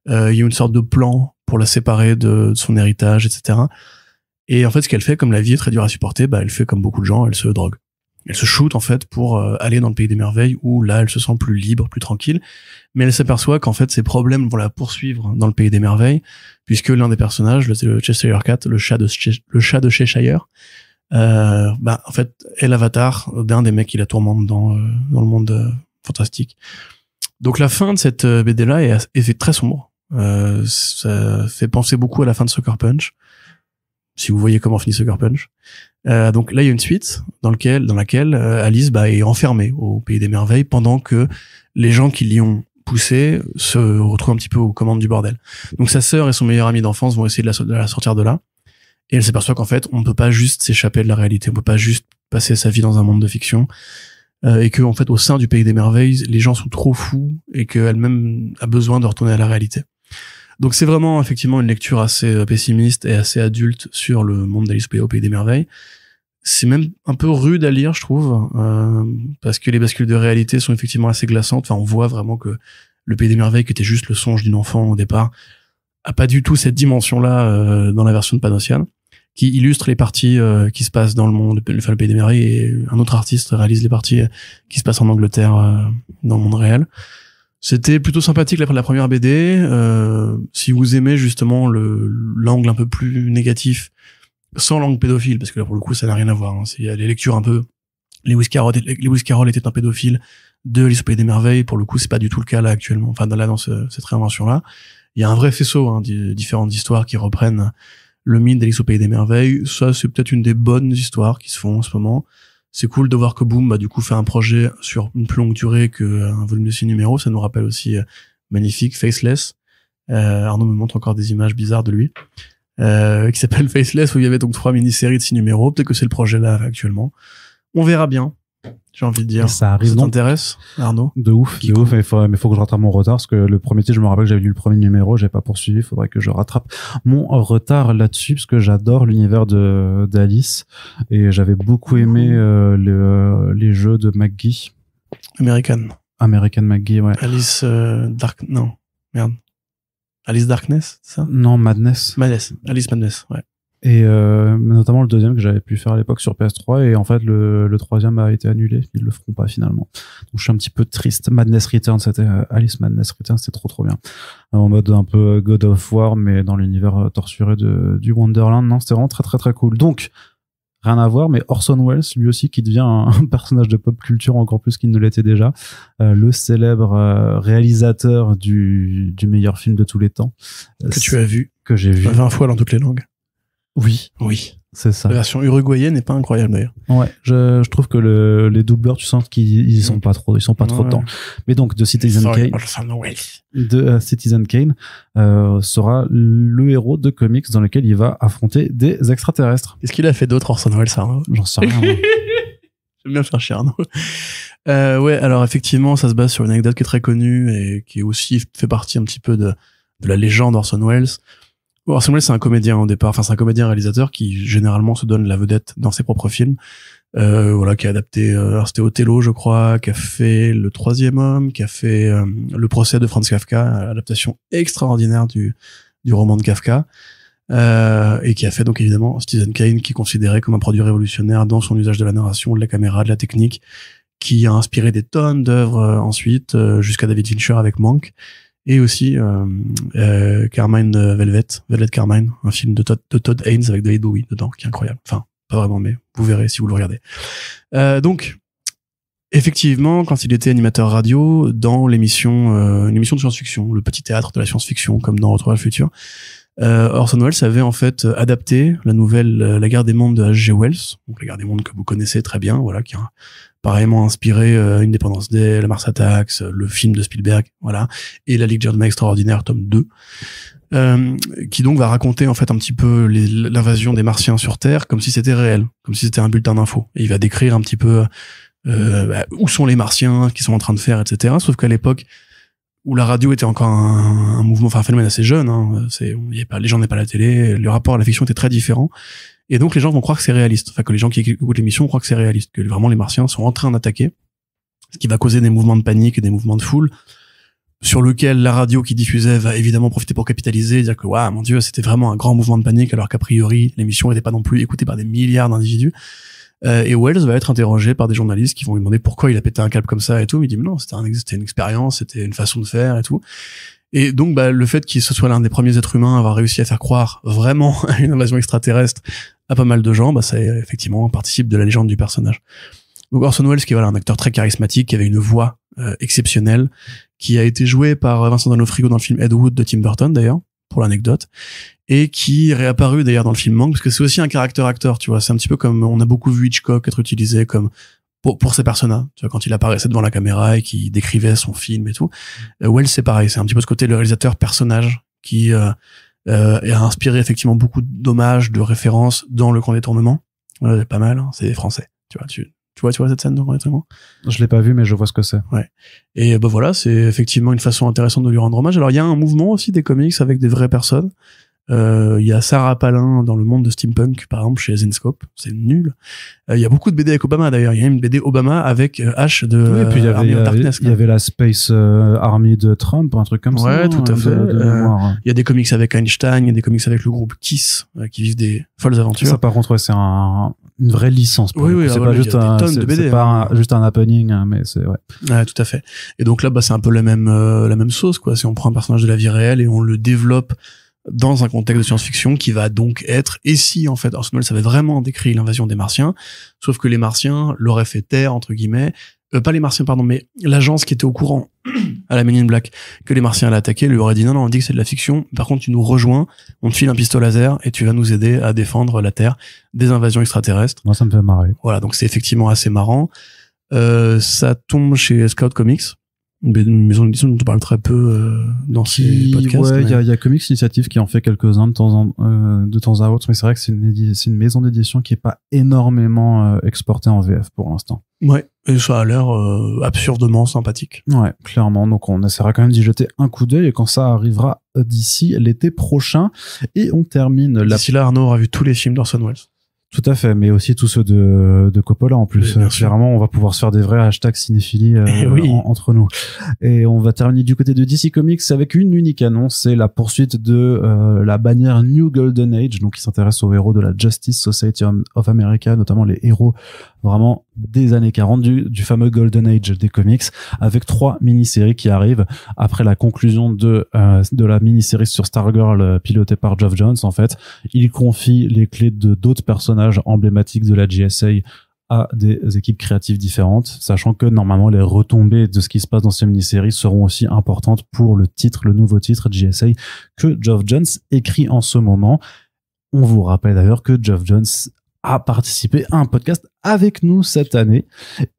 il y a une sorte de plan pour la séparer de son héritage, etc. Et en fait, ce qu'elle fait, comme la vie est très dure à supporter, elle fait comme beaucoup de gens, elle se drogue. Elle se shoot en fait pour aller dans le pays des merveilles où là, elle se sent plus libre, plus tranquille. Mais elle s'aperçoit qu'en fait, ses problèmes vont la poursuivre dans le pays des merveilles, puisque l'un des personnages, le Cheshire Cat, le chat de Cheshire. En fait, est l'avatar d'un des mecs qui la tourmente dans le monde fantastique. Donc la fin de cette BD là est très sombre. Ça fait penser beaucoup à la fin de Sucker Punch. Si vous voyez comment finit Sucker Punch. Donc là il y a une suite dans laquelle Alice est enfermée au pays des merveilles pendant que les gens qui l'y ont poussée se retrouvent un petit peu aux commandes du bordel. Donc sa sœur et son meilleur ami d'enfance vont essayer de la sortir de là. Et elle s'aperçoit qu'en fait, on ne peut pas juste s'échapper de la réalité, on peut pas juste passer sa vie dans un monde de fiction, et que en fait, au sein du pays des merveilles, les gens sont trop fous et qu'elle-même a besoin de retourner à la réalité. Donc c'est vraiment effectivement une lecture assez pessimiste et assez adulte sur le monde d'Alice au pays des merveilles. C'est même un peu rude à lire, je trouve, parce que les bascules de réalité sont effectivement assez glaçantes. Enfin, on voit vraiment que le pays des merveilles, qui était juste le songe d'une enfant au départ, a pas du tout cette dimension-là dans la version de Panosian, qui illustre les parties qui se passent dans le monde, le pays des merveilles, et un autre artiste réalise les parties qui se passent en Angleterre dans le monde réel. C'était plutôt sympathique la première BD. Si vous aimez justement l'angle un peu plus négatif, sans l'angle pédophile, parce que là pour le coup ça n'a rien à voir. Il y a les lectures un peu. Lewis Carroll était un pédophile de Alice au pays des merveilles. Pour le coup c'est pas du tout le cas là actuellement. Enfin là dans cette réinvention là, il y a un vrai faisceau différentes histoires qui reprennent le mythe d'Alice au pays des merveilles. Ça c'est peut-être une des bonnes histoires qui se font en ce moment. C'est cool de voir que Boom du coup fait un projet sur une plus longue durée qu'un volume de 6 numéros. Ça nous rappelle aussi magnifique Faceless. Arnaud me montre encore des images bizarres de lui. Qui s'appelle Faceless, où il y avait donc 3 mini-séries de 6 numéros. Peut-être que c'est le projet là actuellement. On verra bien. j'ai envie de dire. Et ça arrive. Ça t'intéresse, Arnaud? De ouf, de ouf. Mais faut que je rattrape mon retard parce que le premier titre, je me rappelle que j'avais lu le premier numéro, j'ai pas poursuivi. Faudrait que je rattrape mon retard là-dessus parce que j'adore l'univers d'Alice et j'avais beaucoup aimé les jeux de McGee. American McGee, ouais. Alice Alice Darkness, c'est ça? Non, Madness. Alice Madness, ouais. Et notamment le deuxième que j'avais pu faire à l'époque sur PS3 et en fait le troisième a été annulé, ils le feront pas finalement. Donc je suis un petit peu triste. Madness Return, c'était Alice Madness Return, c'était trop bien. En mode un peu God of War mais dans l'univers torturé du Wonderland. Non, c'était vraiment très cool. Donc rien à voir, mais Orson Welles, lui aussi, qui devient un personnage de pop culture encore plus qu'il ne l'était déjà, le célèbre réalisateur du meilleur film de tous les temps. Que tu as vu. Que j'ai vu. 20 fois dans toutes les langues. Oui. C'est ça. La version uruguayenne n'est pas incroyable d'ailleurs. Ouais, je trouve que les doubleurs, tu sens qu'ils sont pas trop dedans. Mais donc de Citizen Kane sera le héros de comics dans lequel il va affronter des extraterrestres. Qu'est-ce qu'il a fait d'autre, Orson Welles, Arnaud? J'en sais rien. J'aime bien faire chier, Arnaud. Ouais, alors effectivement, ça se base sur une anecdote qui est très connue et qui aussi fait partie un petit peu de la légende Orson Welles. Orson Welles, c'est un comédien au départ, enfin c'est un comédien réalisateur qui généralement se donne la vedette dans ses propres films, qui a adapté, alors c'était Othello je crois, qui a fait Le Troisième Homme, qui a fait Le Procès de Franz Kafka, adaptation extraordinaire du roman de Kafka, et qui a fait donc évidemment Citizen Kane, qui est considéré comme un produit révolutionnaire dans son usage de la narration, de la caméra, de la technique, qui a inspiré des tonnes d'œuvres ensuite, jusqu'à David Fincher avec Mank. Et aussi Carmine Velvet Carmine, un film de Todd Haynes avec David Bowie dedans, qui est incroyable. Enfin, pas vraiment, mais vous verrez si vous le regardez. Donc, effectivement, quand il était animateur radio dans une émission de science-fiction, le petit théâtre de la science-fiction, comme dans Retour vers le futur, Orson Welles avait en fait adapté la nouvelle La Guerre des mondes de H.G. Wells, donc La Guerre des mondes que vous connaissez très bien, voilà, qui a pareillement inspiré Independence Day, La Mars Attacks, le film de Spielberg, voilà, et La Ligue Gentleman Extraordinaire, tome 2, qui donc va raconter en fait un petit peu l'invasion des Martiens sur Terre comme si c'était réel, comme si c'était un bulletin d'infos. Et il va décrire un petit peu où sont les Martiens, ce qu'ils sont en train de faire, etc. Sauf qu'à l'époque où la radio était encore un mouvement, enfin un phénomène assez jeune, hein, les gens n'avaient pas la télé, le rapport à la fiction était très différent. Et donc les gens vont croire que c'est réaliste. Enfin, que les gens qui écoutent l'émission croient que c'est réaliste, que vraiment les Martiens sont en train d'attaquer, ce qui va causer des mouvements de panique et des mouvements de foule, sur lequel la radio qui diffusait va évidemment profiter pour capitaliser, dire que waouh, mon Dieu, c'était vraiment un grand mouvement de panique, alors qu'a priori l'émission n'était pas non plus écoutée par des milliards d'individus. Et Wells va être interrogé par des journalistes qui vont lui demander pourquoi il a pété un câble comme ça et tout. Mais il dit mais non, c'était une expérience, c'était une façon de faire et tout. Et donc, le fait qu'il soit l'un des premiers êtres humains à avoir réussi à faire croire vraiment à une invasion extraterrestre à pas mal de gens, ça effectivement participe de la légende du personnage. Donc Orson Welles, qui est un acteur très charismatique, qui avait une voix exceptionnelle, qui a été joué par Vincent D'Onofrio dans le film Ed Wood de Tim Burton d'ailleurs, pour l'anecdote, et qui est réapparu d'ailleurs dans le film Mank, parce que c'est aussi un caractère-acteur, tu vois, c'est un petit peu comme on a beaucoup vu Hitchcock être utilisé comme pour ses personnages, tu vois, quand il apparaissait devant la caméra et qui décrivait son film et tout. Wells, c'est pareil, c'est un petit peu ce côté le réalisateur personnage qui a inspiré effectivement beaucoup d'hommages, de références dans Le Grand Détournement. Voilà, c'est pas mal, hein, c'est français. Tu vois cette scène dans Le Grand Détournement? Je l'ai pas vu, mais je vois ce que c'est. Ouais. Et voilà, c'est effectivement une façon intéressante de lui rendre hommage. Alors il y a un mouvement aussi des comics avec des vraies personnes. Il y a Sarah Palin dans le monde de steampunk, par exemple, chez Zenescope. C'est nul. Il y a beaucoup de BD avec Obama, d'ailleurs. Il y a une BD Obama avec H de puis Army of Darkness. Il y avait la Space Army de Trump, un truc comme ça. Ouais, tout à fait. Il y a des comics avec Einstein, il y a des comics avec le groupe Kiss, qui vivent des folles aventures. Ça, par contre, ouais, c'est une vraie licence. Oui, c'est pas juste un happening, mais c'est, ouais. Ouais, tout à fait. Et donc là, c'est un peu la même sauce, quoi. Si on prend un personnage de la vie réelle et on le développe dans un contexte de science-fiction qui va donc être, et si en fait Orson Welles avait vraiment décrit l'invasion des Martiens, sauf que les Martiens l'auraient fait taire, entre guillemets, pas les Martiens, pardon, mais l'agence qui était au courant à la Men in Black que les Martiens allaient attaquer lui aurait dit non, on dit que c'est de la fiction, par contre tu nous rejoins, on te file un pistolet laser et tu vas nous aider à défendre la Terre des invasions extraterrestres. Moi ça me fait marrer. Voilà, donc c'est effectivement assez marrant. Ça tombe chez Scout Comics. Une maison d'édition dont on parle très peu dans ces podcasts. Ouais, il y a Comics Initiative qui en fait quelques-uns de temps à autre, mais c'est vrai que c'est une maison d'édition qui est pas énormément exportée en VF pour l'instant. Ouais, et ça a l'air absurdement sympathique. Ouais, clairement. Donc on essaiera quand même d'y jeter un coup d'œil et quand ça arrivera d'ici l'été prochain. Et on termine D'ici là, Arnaud aura vu tous les films d'Orson Welles. Tout à fait, mais aussi tous ceux de Coppola en plus. Clairement, on va pouvoir se faire des vrais hashtags cinéphilie entre nous. Et on va terminer du côté de DC Comics avec une unique annonce, c'est la poursuite de la bannière New Golden Age, donc qui s'intéresse aux héros de la Justice Society of America, notamment les héros vraiment des années 40 du fameux Golden Age des comics, avec 3 mini-séries qui arrivent après la conclusion de la mini-série sur Stargirl pilotée par Geoff Johns. En fait, il confie les clés de d'autres personnages emblématiques de la JSA à des équipes créatives différentes, sachant que normalement les retombées de ce qui se passe dans ces mini-séries seront aussi importantes pour le nouveau titre JSA que Geoff Johns écrit en ce moment. On vous rappelle d'ailleurs que Geoff Johns a participé à un podcast avec nous cette année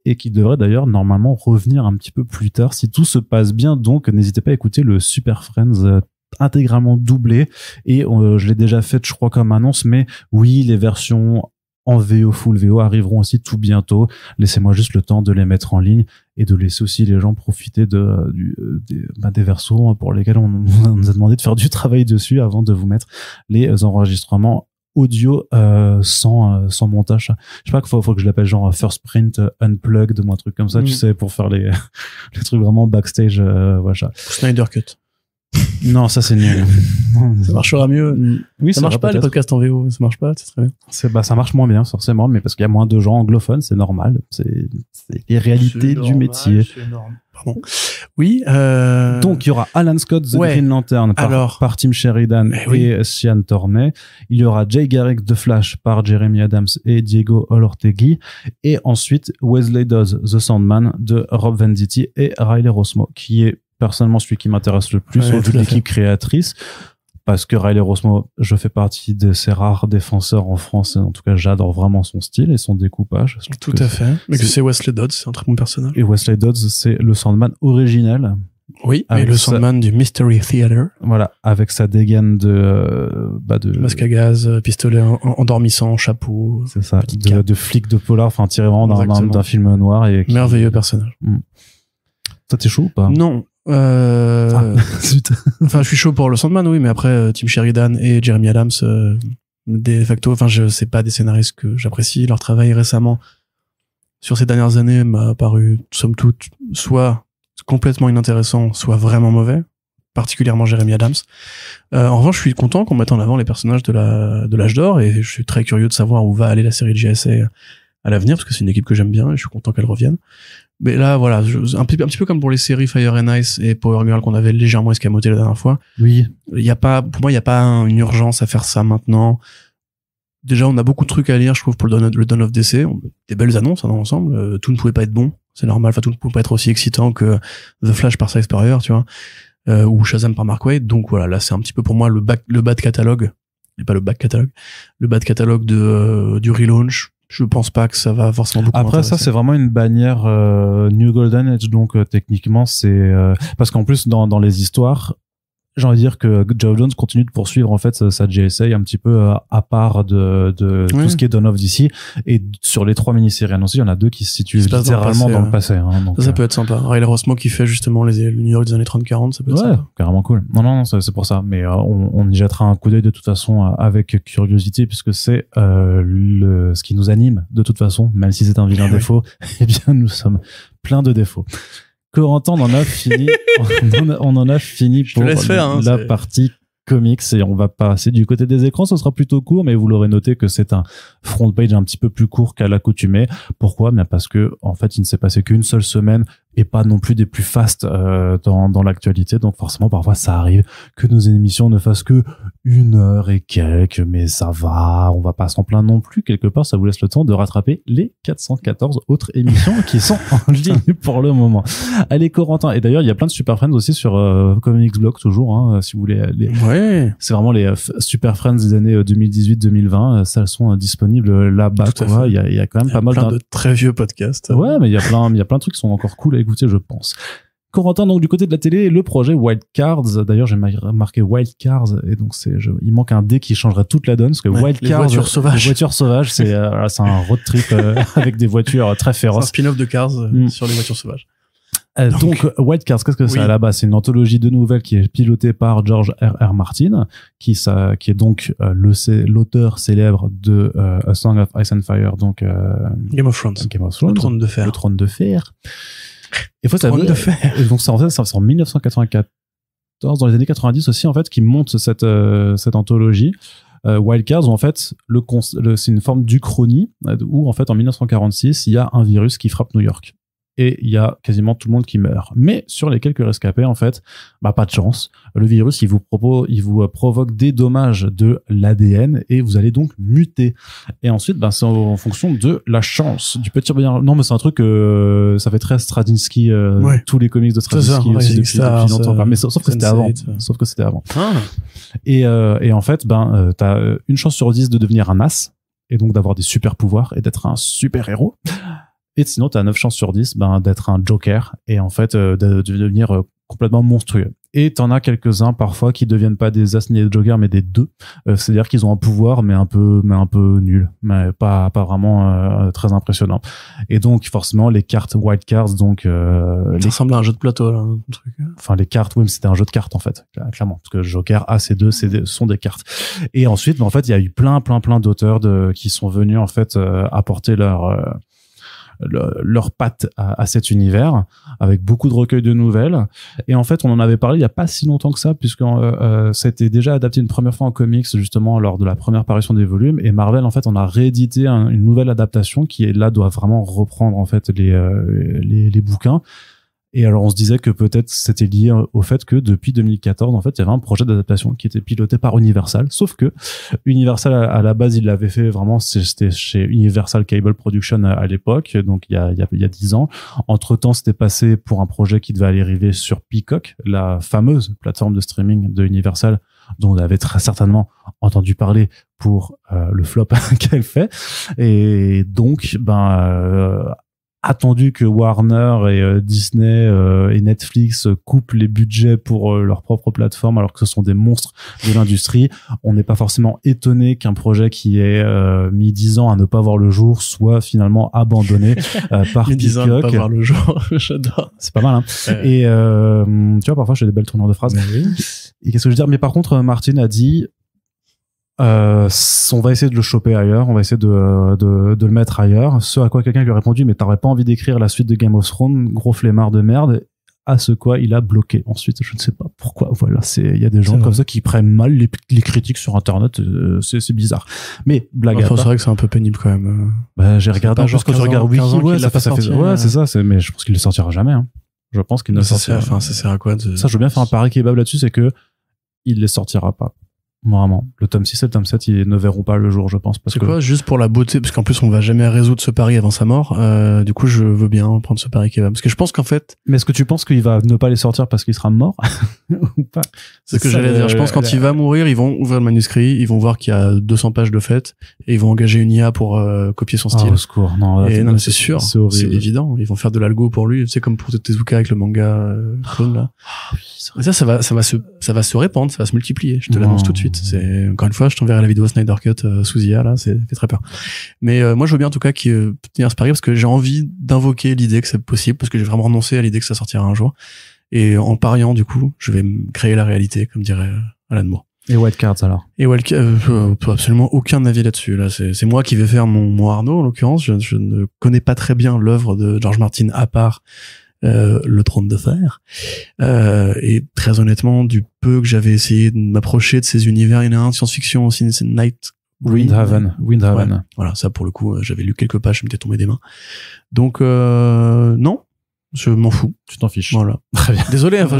et qui devrait d'ailleurs normalement revenir un petit peu plus tard si tout se passe bien. Donc n'hésitez pas à écouter le Super Friends intégralement doublé et je l'ai déjà fait je crois comme annonce, mais oui, les versions en VO, full VO arriveront aussi tout bientôt. Laissez-moi juste le temps de les mettre en ligne et de laisser aussi les gens profiter des versos pour lesquels on nous a demandé de faire du travail dessus avant de vous mettre les enregistrements audio sans montage. Je sais pas, faut que je l'appelle genre First Print Unplugged ou un truc comme ça, tu sais, pour faire les trucs vraiment backstage, voilà. Snyder Cut. Non, ça c'est nul. Ça marchera mieux. Oui, ça marche pas les podcasts en VO, ça marche pas, c'est très bien. Ça marche moins bien forcément, mais parce qu'il y a moins de gens anglophones, c'est normal. C'est les réalités du métier. C'est normal. Pardon. Oui. Donc il y aura Alan Scott The Green Lantern par Tim Sheridan et Cian Tormey. Il y aura Jay Garrick The Flash par Jeremy Adams et Diego Olortegui. Et ensuite Wesley Dodds The Sandman de Rob Venditti et Riley Rossmo, qui est personnellement celui qui m'intéresse le plus au vu de l'équipe créatrice, parce que Riley Rossmo, je fais partie de ces rares défenseurs en France, et en tout cas j'adore vraiment son style et son découpage. Tout à fait. Mais que c'est Wesley Dodds, c'est un très bon personnage. Et Wesley Dodds, c'est le Sandman original. Oui, mais le Sandman du Mystery Theater. Voilà, avec sa dégaine de masque à gaz, pistolet endormissant, chapeau. C'est ça, de flic de polar, enfin tiré vraiment d'un film noir. Et merveilleux personnage. Toi, t'es chaud ou pas? Non. Zut. Enfin, je suis chaud pour le Sandman, oui, mais après, Tim Sheridan et Jeremy Adams, de facto, enfin, c'est pas des scénaristes que j'apprécie. Leur travail récemment, sur ces dernières années, m'a paru, somme toute, soit complètement inintéressant, soit vraiment mauvais, particulièrement Jeremy Adams. En revanche, je suis content qu'on mette en avant les personnages de l'âge d'or, et je suis très curieux de savoir où va aller la série de JSA à l'avenir, parce que c'est une équipe que j'aime bien, et je suis content qu'elle revienne. Mais là, voilà, un petit peu comme pour les séries Fire and Ice et Power Girl qu'on avait légèrement escamoté la dernière fois. Oui. Pour moi, il y a pas une urgence à faire ça maintenant. Déjà, on a beaucoup de trucs à lire, je trouve, pour le Dawn of DC. Des belles annonces, dans l'ensemble. Tout ne pouvait pas être bon. C'est normal. Enfin, tout ne pouvait pas être aussi excitant que The Flash par Cy Spurrier, tu vois. Ou Shazam par Mark Waid. Donc voilà, là, c'est un petit peu pour moi le bas de catalogue. Et pas le back catalogue. Le bas de catalogue du relaunch. Je pense pas que ça va forcément beaucoup Après ça, c'est vraiment une bannière New Golden Age, donc techniquement c'est parce qu'en plus dans les histoires, j'ai envie de dire que Geoff Johns continue de poursuivre en fait sa JSA un petit peu à part de tout ce qui est Dawn of DC, et sur les 3 mini-séries annoncées, il y en a 2 qui se situent littéralement dans le passé. Hein, donc, ça peut être sympa. Riley Rossmo qui fait justement le New York des années 30-40, ça peut être sympa. Carrément cool. Non, c'est pour ça. Mais on y jettera un coup d'œil de toute façon avec curiosité, puisque c'est ce qui nous anime de toute façon, même si c'est un vilain défaut. Eh bien, nous sommes pleins de défauts. Corentin, on en a fini. on en a fini pour la partie comics, et on va passer du côté des écrans. Ce sera plutôt court, mais vous l'aurez noté que c'est un front page un petit peu plus court qu'à l'accoutumée. Pourquoi? Bien parce que en fait, il ne s'est passé qu'une seule semaine et pas non plus des plus fastes dans l'actualité. Donc forcément, parfois, ça arrive que nos émissions ne fassent que 1 heure et quelques, mais ça va, on va pas s'en plaindre non plus. Quelque part, ça vous laisse le temps de rattraper les 414 autres émissions qui sont en ligne pour le moment. Allez, Corentin. Et d'ailleurs, il y a plein de Super Friends aussi sur Comics Blog toujours, hein, si vous voulez. Ouais. C'est vraiment les Super Friends des années 2018-2020. Ça, elles sont disponibles là-bas, quoi. Il y a quand même pas mal de très vieux podcasts. Ouais, mais il y a plein de trucs qui sont encore cool à écouter, je pense. Corentin, donc du côté de la télé, le projet Wild Cards. D'ailleurs, j'ai marqué Wild Cards et donc il manque un D qui changerait toute la donne parce que Wild Cards, les voitures sauvages, c'est un road trip avec des voitures très féroces. C'est un spin-off de Cars sur les voitures sauvages. Donc Wild Cards, qu'est-ce que c'est à la base? C'est une anthologie de nouvelles qui est pilotée par George R.R. Martin, qui est donc l'auteur célèbre de A Song of Ice and Fire, donc Game of Thrones, le trône de fer. Le trône de fer. Et faut savoir, et donc c'est en 1994, dans les années 90 aussi en fait, qui monte cette anthologie. Wild Cards, où en fait c'est une forme d'Uchronie où en fait en 1946 il y a un virus qui frappe New York. Et il y a quasiment tout le monde qui meurt. Mais sur les quelques rescapés, en fait, pas de chance. Le virus, il vous provoque des dommages de l'ADN et vous allez donc muter. Et ensuite, c'est en fonction de la chance du petit bien. Non, mais c'est un truc, ça fait très Straczynski, tous les comics de Straczynski aussi depuis longtemps. Mais sauf que c'était avant. Sauf que c'était avant. Ah. Et en fait, t'as une chance sur 10 de devenir un as et donc d'avoir des super pouvoirs et d'être un super héros. Et sinon, tu as 9 chances sur 10 d'être un Joker et en fait de devenir complètement monstrueux. Et t'en as quelques-uns parfois qui deviennent pas des as ni des Jokers mais des deux. C'est-à-dire qu'ils ont un pouvoir mais un peu nul, mais pas vraiment très impressionnant. Et donc forcément les cartes Wild Cards, donc ça ressemble à un jeu de plateau là, un truc. Enfin les cartes, oui, mais c'était un jeu de cartes en fait, clairement, parce que Joker A, C2, sont des cartes. Et ensuite, en fait, il y a eu plein d'auteurs qui sont venus en fait apporter leur patte à cet univers avec beaucoup de recueils de nouvelles. Et en fait, on en avait parlé il y a pas si longtemps que ça, puisque ça a été déjà adapté une première fois en comics justement lors de la première parution des volumes, et Marvel en fait on a réédité une nouvelle adaptation qui doit vraiment reprendre en fait les bouquins. Et alors on se disait que peut-être c'était lié au fait que depuis 2014 en fait il y avait un projet d'adaptation qui était piloté par Universal, sauf que Universal à la base il l'avait fait vraiment, c'était chez Universal Cable Production à l'époque, donc il y a 10 ans. Entre temps c'était passé pour un projet qui devait aller arriver sur Peacock, la fameuse plateforme de streaming de Universal dont on avait très certainement entendu parler pour le flop qu'elle fait. Et donc attendu que Warner et Disney et Netflix coupent les budgets pour leur propre plateforme alors que ce sont des monstres de l'industrie, on n'est pas forcément étonné qu'un projet qui ait mis 10 ans à ne pas voir le jour soit finalement abandonné par Peacock. 10 ans à ne pas voir le jour, j'adore. C'est pas mal, hein. Et tu vois, parfois je fais des belles tournures de phrases. Oui. Et qu'est-ce que je veux dire? Mais par contre, Martin a dit on va essayer de le choper ailleurs, on va essayer de le mettre ailleurs. Ce à quoi quelqu'un lui a répondu, mais t'aurais pas envie d'écrire la suite de Game of Thrones, gros flemmard de merde. À ce quoi il a bloqué ensuite, je ne sais pas pourquoi. Voilà, il y a des gens comme ça qui prennent mal les critiques sur internet, c'est bizarre. Mais blague à part, c'est vrai que c'est un peu pénible quand même. J'ai regardé un peu quand tu regardes Wiki, c'est ça, mais je pense qu'il ne sortira jamais, hein. Je pense qu'il ne sortira. Enfin, ça sert à quoi ça, je veux bien faire un pari kebab là-dessus, c'est que il les sortira pas. Vraiment. Le tome 6 et le tome 7, ils ne verront pas le jour, je pense. C'est quoi, juste pour la beauté, parce qu'en plus, on va jamais résoudre ce pari avant sa mort. Du coup, je veux bien prendre ce pari kebab. Parce que je pense qu'en fait... Mais est-ce que tu penses qu'il va ne pas les sortir parce qu'il sera mort? Ou pas? C'est ce que j'allais dire. Je pense quand il va mourir, ils vont ouvrir le manuscrit, ils vont voir qu'il y a 200 pages de fait, et ils vont engager une IA pour copier son style. Au secours. Non, mais c'est sûr. C'est évident. Ils vont faire de l'algo pour lui. C'est comme pour Tezuka avec le manga clone, là. Et ça va se répandre, ça va se multiplier. Je te l'annonce tout de suite. C'est, encore une fois, je t'enverrai la vidéo Snyder Cut sous IA, là, ça fait très peur. Mais moi, je veux bien en tout cas tenir ce pari parce que j'ai envie d'invoquer l'idée que c'est possible, parce que j'ai vraiment renoncé à l'idée que ça sortira un jour. Et en pariant, du coup, je vais créer la réalité, comme dirait Alan Moore. Et Wild Cards alors? Et absolument aucun avis là-dessus. Là, c'est moi qui vais faire mon Arnaud, en l'occurrence. Je ne connais pas très bien l'œuvre de George Martin à part le trône de fer, et très honnêtement, du peu que j'avais essayé de m'approcher de ces univers, il y en a un de science-fiction aussi, c'est Windhaven. Ouais, voilà, ça pour le coup, j'avais lu quelques pages, ça m'était tombé des mains. Donc non, je m'en fous. Tu t'en fiches. Voilà. Très bien. Désolé, enfin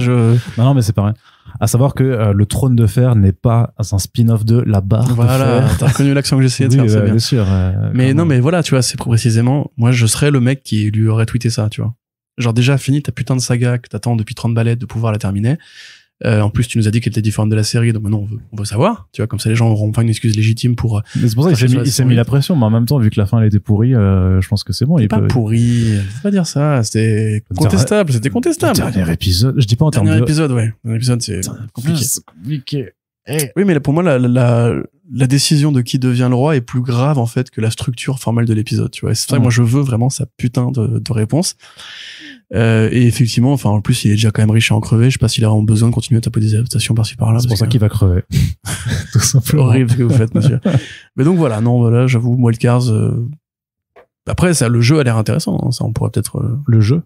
Non, mais c'est pareil. À savoir que le trône de fer n'est pas un spin-off de la barre de fer. Voilà, t'as reconnu l'accent que j'essayais de faire, c'est bien. Bien sûr. Mais non, mais voilà, tu vois, c'est précisément, moi je serais le mec qui lui aurait tweeté ça, tu vois. Genre déjà fini ta putain de saga que t'attends depuis 30 balais de pouvoir la terminer. En plus, tu nous as dit qu'elle était différente de la série, donc maintenant on veut savoir. Tu vois, comme ça les gens auront pas une excuse légitime pour. Mais c'est pour ça qu'il s'est mis la pression, mais en même temps, vu que la fin elle était pourrie, je pense que c'est bon. C'est pas pourri, faut pas dire ça. C'était contestable. C'était contestable. Dernier épisode, je dis pas en termes de. Dernier épisode, ouais. Dernier épisode, c'est compliqué. C'est compliqué. Oui, mais pour moi, la décision de qui devient le roi est plus grave en fait que la structure formelle de l'épisode. Tu vois, c'est ça. Moi, je veux vraiment sa putain de réponse. Et effectivement, enfin, en plus, il est déjà quand même riche à en crever. Je sais pas s'il a vraiment besoin de continuer à taper des adaptations par-ci par-là. C'est pour ça qu'il va crever. Tout simplement. Horrible ce que vous faites, monsieur. Mais donc voilà, non, voilà, j'avoue, Wildcards. Après, ça, le jeu a l'air intéressant. Hein, ça, on pourrait peut-être. Le jeu.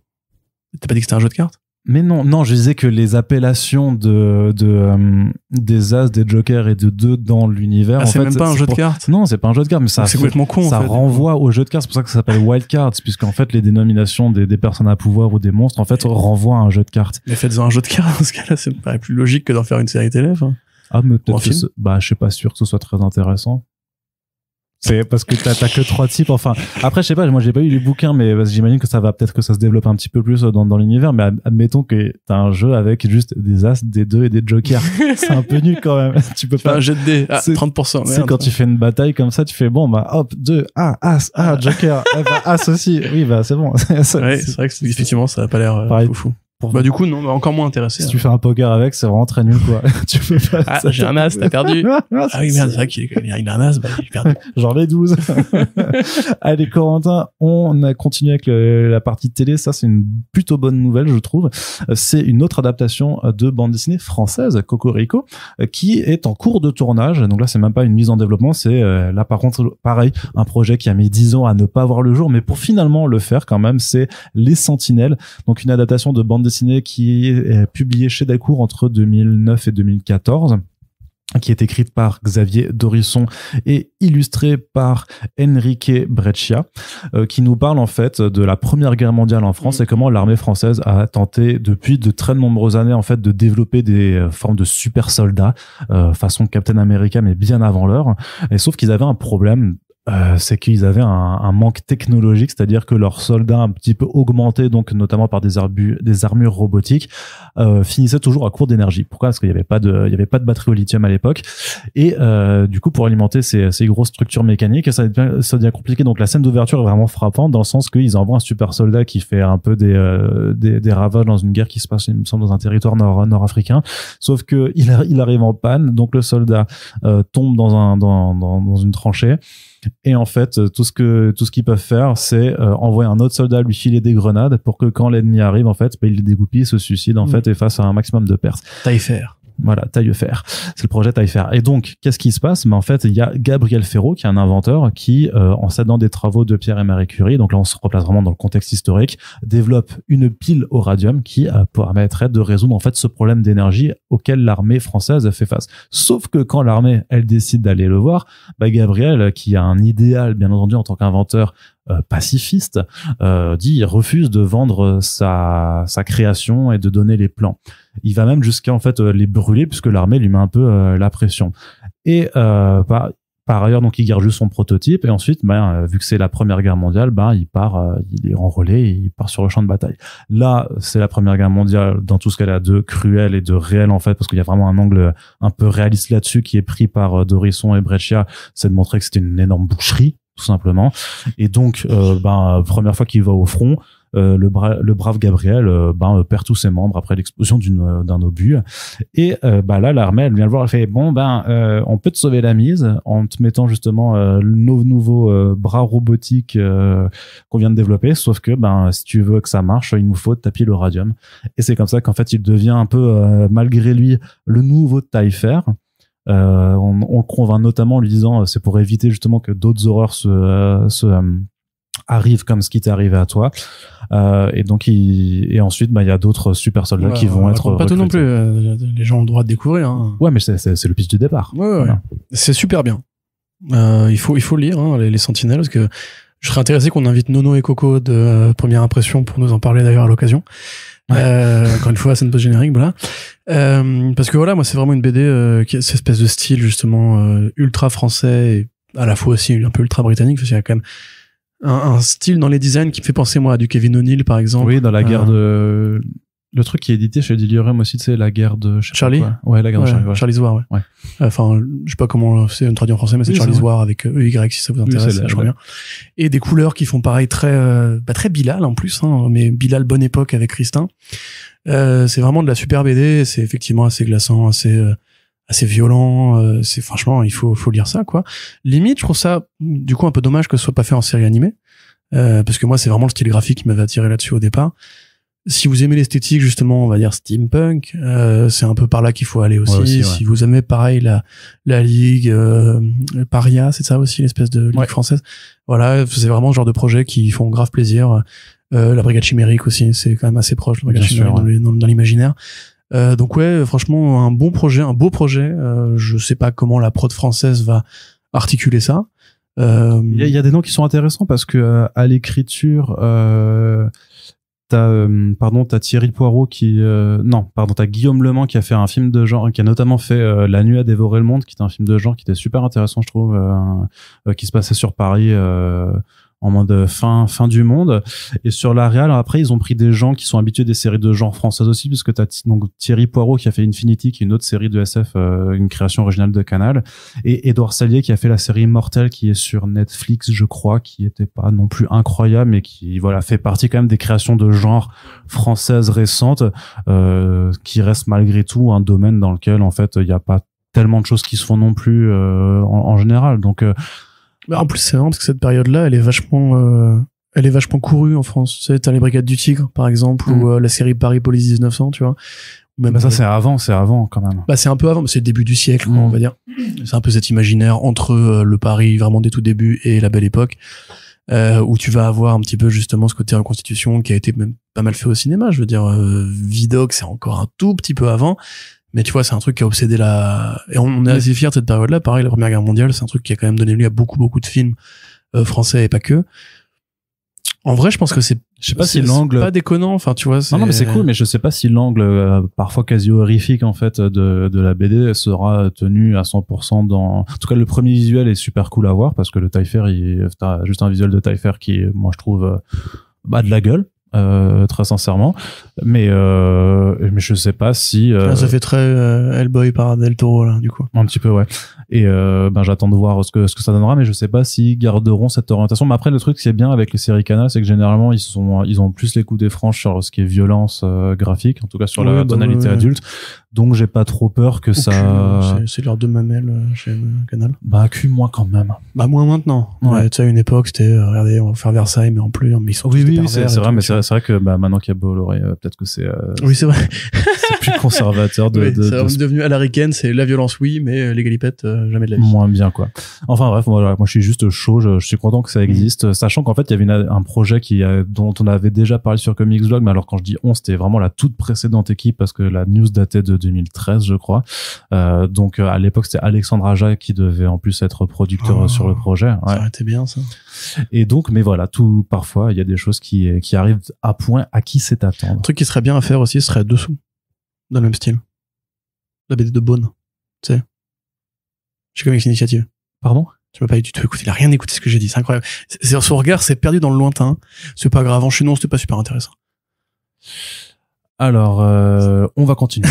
T'as pas dit que c'était un jeu de cartes? Mais non, je disais que les appellations des as, des jokers et de 2 dans l'univers. C'est même pas un jeu de cartes. Non, c'est pas un jeu de cartes, mais ça. C'est complètement con. Ça renvoie au jeu de cartes. C'est pour ça que ça s'appelle Wild Cards, puisqu'en fait les dénominations des personnes à pouvoir ou des monstres en fait renvoient à un jeu de cartes. Mais faites-en un jeu de cartes dans ce cas-là, ça me paraît plus logique que d'en faire une série télé. Hein. Ah, mais peut-être que je suis pas sûr que ce soit très intéressant. C'est parce que t'as que 3 types. Enfin, après, je sais pas, moi j'ai pas eu les bouquins, mais j'imagine que ça va peut-être que ça se développe un petit peu plus dans l'univers. Mais admettons que t'as un jeu avec juste des as, des 2 et des jokers. C'est un peu nul quand même. Tu peux pas. Un jet de dés. 30%. C'est quand tu fais une bataille comme ça, tu fais bon, bah hop, 2, as, joker, as aussi. Oui, bah c'est bon. Ouais, c'est vrai que effectivement, ça a pas l'air fou. Bah du coup non, encore moins intéressé. Si tu fais un poker avec, c'est vraiment très nul quoi. Tu peux pas. J'ai un as, t'as perdu. Ah oui merde, c'est vrai qu'il a un as, bah j'ai perdu. Genre les 12. Allez Corentin, on a continué avec la partie télé. Ça c'est une plutôt bonne nouvelle je trouve. C'est une autre adaptation de bande dessinée française, Cocorico, qui est en cours de tournage. Donc là c'est même pas une mise en développement, c'est là par contre pareil un projet qui a mis 10 ans à ne pas voir le jour, mais pour finalement le faire quand même, c'est Les Sentinelles. Donc une adaptation de bande dessinée qui est publiée chez Delcourt entre 2009 et 2014, qui est écrite par Xavier Dorisson et illustrée par Enrique Breccia, qui nous parle en fait de la Première Guerre mondiale en France et comment l'armée française a tenté depuis de très nombreuses années en fait de développer des formes de super soldats façon Captain America mais bien avant l'heure. Et sauf qu'ils avaient un problème. C'est qu'ils avaient un manque technologique, c'est-à-dire que leurs soldats un petit peu augmentés, donc notamment par des armures robotiques, finissaient toujours à court d'énergie. Pourquoi? Parce qu'il y avait pas de batterie au lithium à l'époque. Et du coup, pour alimenter ces grosses structures mécaniques, ça devient compliqué. Donc la scène d'ouverture est vraiment frappante dans le sens qu'ils envoient un super soldat qui fait un peu des ravages dans une guerre qui se passe, il me semble, dans un territoire nord-africain. Sauf que il arrive en panne, donc le soldat tombe dans une tranchée. Et en fait, tout ce qu'ils peuvent faire, c'est envoyer un autre soldat lui filer des grenades pour que quand l'ennemi arrive, en fait, il les dégoupille, se suicide en fait et face à un maximum de pertes. Taillefer. Voilà, Taillefer. C'est le projet Taillefer. Et donc, qu'est-ce qui se passe? En fait, il y a Gabriel Ferraud, qui est un inventeur, qui, en s'aidant des travaux de Pierre et Marie Curie, donc là, on se replace vraiment dans le contexte historique, développe une pile au radium qui permettrait de résoudre, en fait, ce problème d'énergie auquel l'armée française fait face. Sauf que quand l'armée, elle décide d'aller le voir, Gabriel, qui a un idéal, bien entendu, en tant qu'inventeur, pacifiste, il refuse de vendre sa création et de donner les plans. Il va même jusqu'à en fait les brûler puisque l'armée lui met un peu la pression. Et par ailleurs, donc il garde juste son prototype et ensuite, vu que c'est la Première Guerre mondiale, il est enrôlé et il part sur le champ de bataille. Là, c'est la Première Guerre mondiale dans tout ce qu'elle a de cruel et de réel en fait, parce qu'il y a vraiment un angle un peu réaliste là-dessus qui est pris par Dorisson et Breccia, c'est de montrer que c'était une énorme boucherie tout simplement. Et donc, première fois qu'il va au front, le brave Gabriel perd tous ses membres après l'explosion d'un obus. Et là, l'armée, elle vient le voir, elle fait on peut te sauver la mise en te mettant justement nos nouveaux bras robotiques qu'on vient de développer. Sauf que si tu veux que ça marche, il nous faut taper le radium. Et c'est comme ça qu'en fait, il devient un peu malgré lui le nouveau Taillefer. On le convainc notamment en lui disant c'est pour éviter justement que d'autres horreurs arrivent comme ce qui t'est arrivé à toi, et donc ensuite il y a d'autres super soldats qui vont être pas tout non plus, les gens ont le droit de découvrir hein. Ouais, mais c'est le pitch du départ. Ouais. Voilà. C'est super bien. Il faut le lire hein, les Sentinelles, parce que je serais intéressé qu'on invite Nono et Coco de Première Impression pour nous en parler d'ailleurs à l'occasion. Encore une fois, c'est une post générique, voilà. Parce que voilà, moi, c'est vraiment une BD qui a cette espèce de style justement ultra français et à la fois aussi un peu ultra britannique, parce qu'il y a quand même un style dans les designs qui me fait penser moi à du Kevin O'Neill par exemple. Oui, dans la guerre de Le truc qui est édité chez Delirium aussi, tu sais, la guerre de Charlie. Ouais, la guerre de Charlie. Ouais. Charlie's War, ouais. Enfin, je sais pas comment c'est traduit en français, mais c'est Charlie's War avec EY si ça vous intéresse, je crois bien. Et des couleurs qui font pareil très Bilal en plus, hein, mais Bilal bonne époque avec Christin. C'est vraiment de la super BD, c'est effectivement assez glaçant, assez violent, c'est franchement, il faut lire ça, quoi. Limite, je trouve ça, du coup, un peu dommage que ce soit pas fait en série animée, parce que moi, c'est vraiment le style graphique qui m'avait attiré là-dessus au départ. Si vous aimez l'esthétique, justement, on va dire steampunk, c'est un peu par là qu'il faut aller aussi. Si vous aimez pareil la Ligue, Paria, c'est ça aussi, l'espèce de Ligue française. Voilà, c'est vraiment ce genre de projet qui font grave plaisir. La Brigade Chimérique aussi, c'est quand même assez proche, la Brigade Chimérique dans l'imaginaire. Donc ouais, franchement, un beau projet. Je sais pas comment la prod française va articuler ça. Il y a des noms qui sont intéressants parce que à l'écriture, t'as Thierry Poirot t'as Guillaume Le Mans qui a fait un film de genre, qui a notamment fait La Nuit a dévoré le monde, qui était un film de genre qui était super intéressant, je trouve, qui se passait sur Paris, en mode fin du monde. Et sur la réal, après, ils ont pris des gens qui sont habitués des séries de genre françaises aussi, puisque t'as donc Thierry Poirot qui a fait Infinity, qui est une autre série de SF, une création originale de Canal, et Édouard Salier qui a fait la série Mortel, qui est sur Netflix, je crois, qui était pas non plus incroyable, mais qui, voilà, fait partie quand même des créations de genre françaises récentes, qui reste malgré tout un domaine dans lequel, en fait, il y a pas tellement de choses qui se font non plus, en général. Donc, en plus, c'est marrant parce que cette période-là, elle est vachement courue en France. Tu sais, t'as les Brigades du Tigre, par exemple, ou la série Paris Police 1900, tu vois. Même ça, c'est avant quand même. C'est un peu avant, mais c'est le début du siècle, on va dire. C'est un peu cet imaginaire entre le Paris vraiment des tout débuts et la Belle Époque, où tu vas avoir un petit peu justement ce côté reconstitution qui a été même pas mal fait au cinéma. Je veux dire, Vidocq, c'est encore un tout petit peu avant. Mais tu vois, c'est un truc qui a obsédé et on est assez fiers de cette période-là. Pareil, la Première Guerre mondiale, c'est un truc qui a quand même donné lieu à beaucoup de films français et pas que. En vrai, je pense que je sais pas si l'angle, c'est pas déconnant. Enfin, tu vois, non, mais c'est cool, mais je sais pas si l'angle parfois quasi horrifique en fait de la BD sera tenu à 100% dans. En tout cas, le premier visuel est super cool à voir parce que le Taillefer, t'as juste un visuel de Taillefer qui, moi, je trouve, de la gueule. Très sincèrement, mais je sais pas si ça fait très Hellboy par Del Toro là, du coup un petit peu, ouais. Et j'attends de voir ce que ça donnera, mais je sais pas s'ils garderont cette orientation. Mais après, le truc qui est bien avec les séries Canal, c'est que généralement ils ont plus les coups des franches sur ce qui est violence graphique, en tout cas sur la tonalité adulte. Donc j'ai pas trop peur que ça. C'est l'heure de mamelle chez Canal. Cul moins quand même. Moins maintenant. Ouais, tu sais, à une époque c'était regardez, on va faire Versailles, mais en plus, mais ils sont oui, c'est vrai, mais c'est vrai que maintenant qu'il y a Bolloré, peut-être que c'est. Oui, c'est vrai. C'est plus conservateur c'est devenu à la ricaine, c'est la violence, oui, mais les galipettes, jamais de la vie. Moins bien, quoi. Enfin bref, voilà, moi je suis juste chaud, je suis content que ça existe, sachant qu'en fait il y avait un projet dont on avait déjà parlé sur Comics Blog, mais alors quand je dis on, c'était vraiment la toute précédente équipe parce que la news datait de 2013, je crois. Donc à l'époque c'était Alexandre Aja qui devait en plus être producteur sur le projet. Ouais. Ça aurait été bien ça. Et donc, mais voilà, parfois il y a des choses qui arrivent à point à qui c'est attendre. Un truc qui serait bien à faire aussi serait Dessous, dans le même style. La BD de Beaune, tu sais. Chez Comics Initiative. Pardon? Tu m'as pas du tout écouté, il a rien écouté ce que j'ai dit, c'est incroyable. Son regard s'est perdu dans le lointain. C'est pas grave, enchaînons, c'était pas super intéressant. Alors, on va continuer.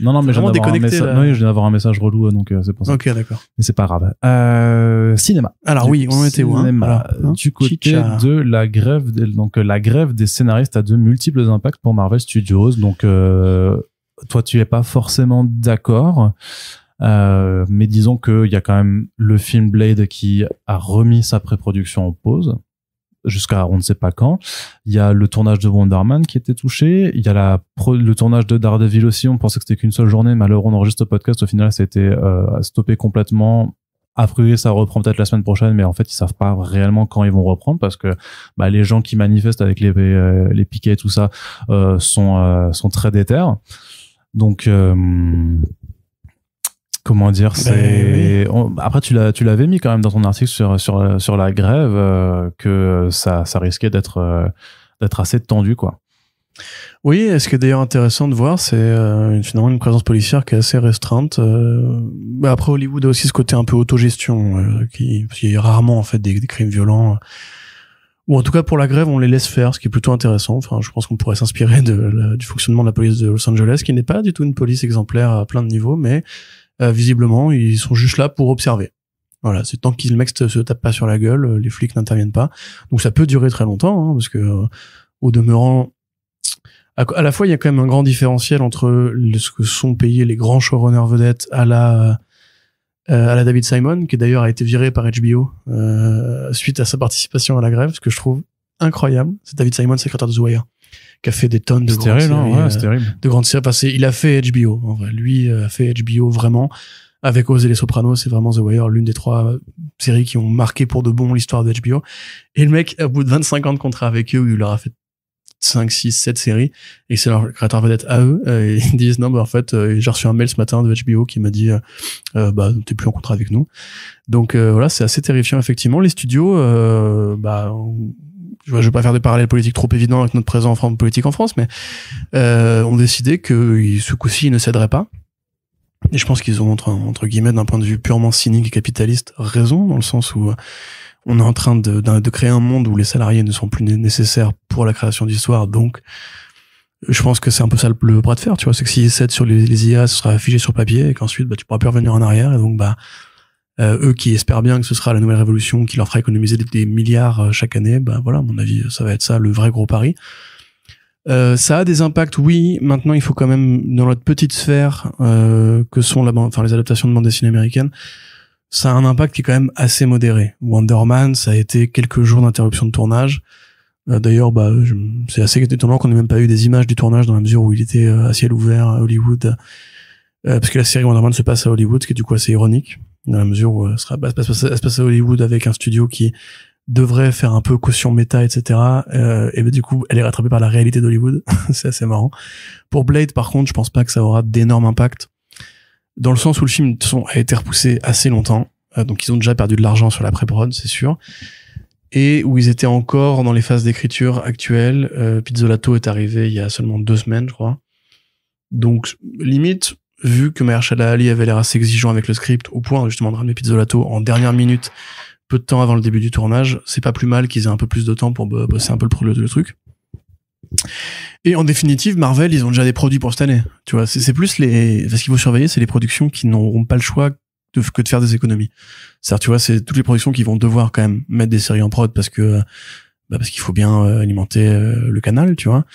Non, mais je viens d'avoir un message relou, donc c'est pour ça. Ok, d'accord. Mais c'est pas grave. Cinéma. Alors oui, on en était où, du côté de la grève, donc la grève des scénaristes a de multiples impacts pour Marvel Studios. Donc, toi, tu es pas forcément d'accord. Mais disons qu'il y a quand même le film Blade qui a remis sa pré-production en pause jusqu'à on ne sait pas quand. Il y a le tournage de Wonder Man qui était touché. Il y a le tournage de Daredevil aussi. On pensait que c'était qu'une seule journée, mais alors on enregistre le podcast. Au final, ça a été stoppé complètement. A priori, ça reprend peut-être la semaine prochaine, mais en fait, ils savent pas réellement quand ils vont reprendre parce que les gens qui manifestent avec les piquets et tout ça sont très déter. Donc comment dire, après tu l'avais mis quand même dans ton article sur la grève que ça risquait d'être assez tendu, quoi. Oui, et ce qui est d'ailleurs intéressant de voir, c'est finalement une présence policière qui est assez restreinte. Après, Hollywood a aussi ce côté un peu autogestion, parce qu'il y a rarement en fait des crimes violents Ou en tout cas, pour la grève, on les laisse faire, ce qui est plutôt intéressant. Enfin, je pense qu'on pourrait s'inspirer du fonctionnement de la police de Los Angeles, qui n'est pas du tout une police exemplaire à plein de niveaux, mais visiblement, ils sont juste là pour observer. Voilà, c'est tant que le mec se tape pas sur la gueule, les flics n'interviennent pas. Donc ça peut durer très longtemps, hein, parce que au demeurant, à la fois, il y a quand même un grand différentiel entre ce que sont payés les grands showrunners vedettes à la David Simon, qui d'ailleurs a été viré par HBO suite à sa participation à la grève, ce que je trouve incroyable. C'est David Simon, secrétaire de The Wire, qui a fait des tonnes de grandes séries. C'est terrible. De grandes séries passées. Il a fait HBO, en vrai. Lui a fait HBO vraiment. Avec Oz et les Sopranos, c'est vraiment The Wire, l'une des 3 séries qui ont marqué pour de bon l'histoire de HBO. Et le mec, au bout de 25 ans de contrat avec eux, où il leur a fait 5, 6, 7 séries, et c'est leur créateur vedette à eux, ils disent non, bah, en fait, j'ai reçu un mail ce matin de HBO qui m'a dit, bah, t'es plus en contrat avec nous. Donc, voilà, c'est assez terrifiant, effectivement. Les studios, je vais pas faire des parallèles politiques trop évidents avec notre présent politique en France, mais, ont décidé que ce coup-ci, ils ne céderaient pas. Et je pense qu'ils ont, entre guillemets, d'un point de vue purement cynique et capitaliste, raison, dans le sens où on est en train de créer un monde où les salariés ne sont plus nécessaires pour la création d'histoires. Donc, je pense que c'est un peu ça le bras de fer, tu vois. C'est que s'ils cèdent sur les IA, ce sera affiché sur papier et qu'ensuite, bah, tu pourras plus revenir en arrière. Et donc, bah, eux qui espèrent bien que ce sera la nouvelle révolution qui leur fera économiser des milliards chaque année, bah, voilà, à mon avis, ça va être ça, le vrai gros pari. Ça a des impacts, oui. Maintenant, il faut quand même, dans notre petite sphère, que sont les adaptations de bande dessinée américaine, ça a un impact qui est quand même assez modéré. Wonder Man, ça a été quelques jours d'interruption de tournage. D'ailleurs, bah, c'est assez étonnant qu'on n'ait même pas eu des images du tournage dans la mesure où il était à ciel ouvert à Hollywood, parce que la série Wonder Man se passe à Hollywood, ce qui est du coup assez ironique, dans la mesure où elle se passe à Hollywood avec un studio qui devrait faire un peu caution méta, etc. Et ben du coup, elle est rattrapée par la réalité d'Hollywood. C'est assez marrant. Pour Blade, par contre, je pense pas que ça aura d'énormes impacts, dans le sens où le film a été repoussé assez longtemps, donc ils ont déjà perdu de l'argent sur la pré-prod, c'est sûr, et où ils étaient encore dans les phases d'écriture actuelles. Pizzolatto est arrivé il y a seulement 2 semaines, je crois. Donc, limite, vu que Mahershala Ali avait l'air assez exigeant avec le script, au point justement de ramener Pizzolatto en dernière minute, peu de temps avant le début du tournage, c'est pas plus mal qu'ils aient un peu plus de temps pour bosser un peu le truc. Et en définitive, Marvel, ils ont déjà des produits pour cette année. Tu vois, c'est plus ce qu'il faut surveiller, c'est les productions qui n'auront pas le choix que de faire des économies. C'est-à-dire, tu vois, c'est toutes les productions qui vont devoir quand même mettre des séries en prod parce qu'il faut bien alimenter le canal, tu vois,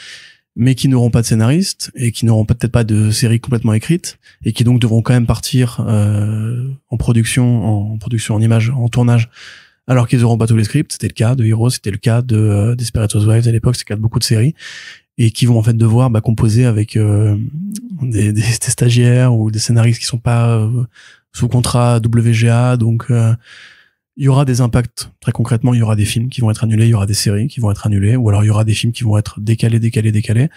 mais qui n'auront pas de scénaristes et qui n'auront peut-être pas de séries complètement écrites et qui donc devront quand même partir en production, en image, en tournage, alors qu'ils n'auront pas tous les scripts. C'était le cas de Heroes, c'était le cas de Desperate Housewives à l'époque, c'était le cas de beaucoup de séries, et qui vont en fait devoir composer avec des stagiaires ou des scénaristes qui sont pas sous contrat WGA. Donc il y aura des impacts. Très concrètement, il y aura des films qui vont être annulés, il y aura des séries qui vont être annulées, ou alors il y aura des films qui vont être décalés.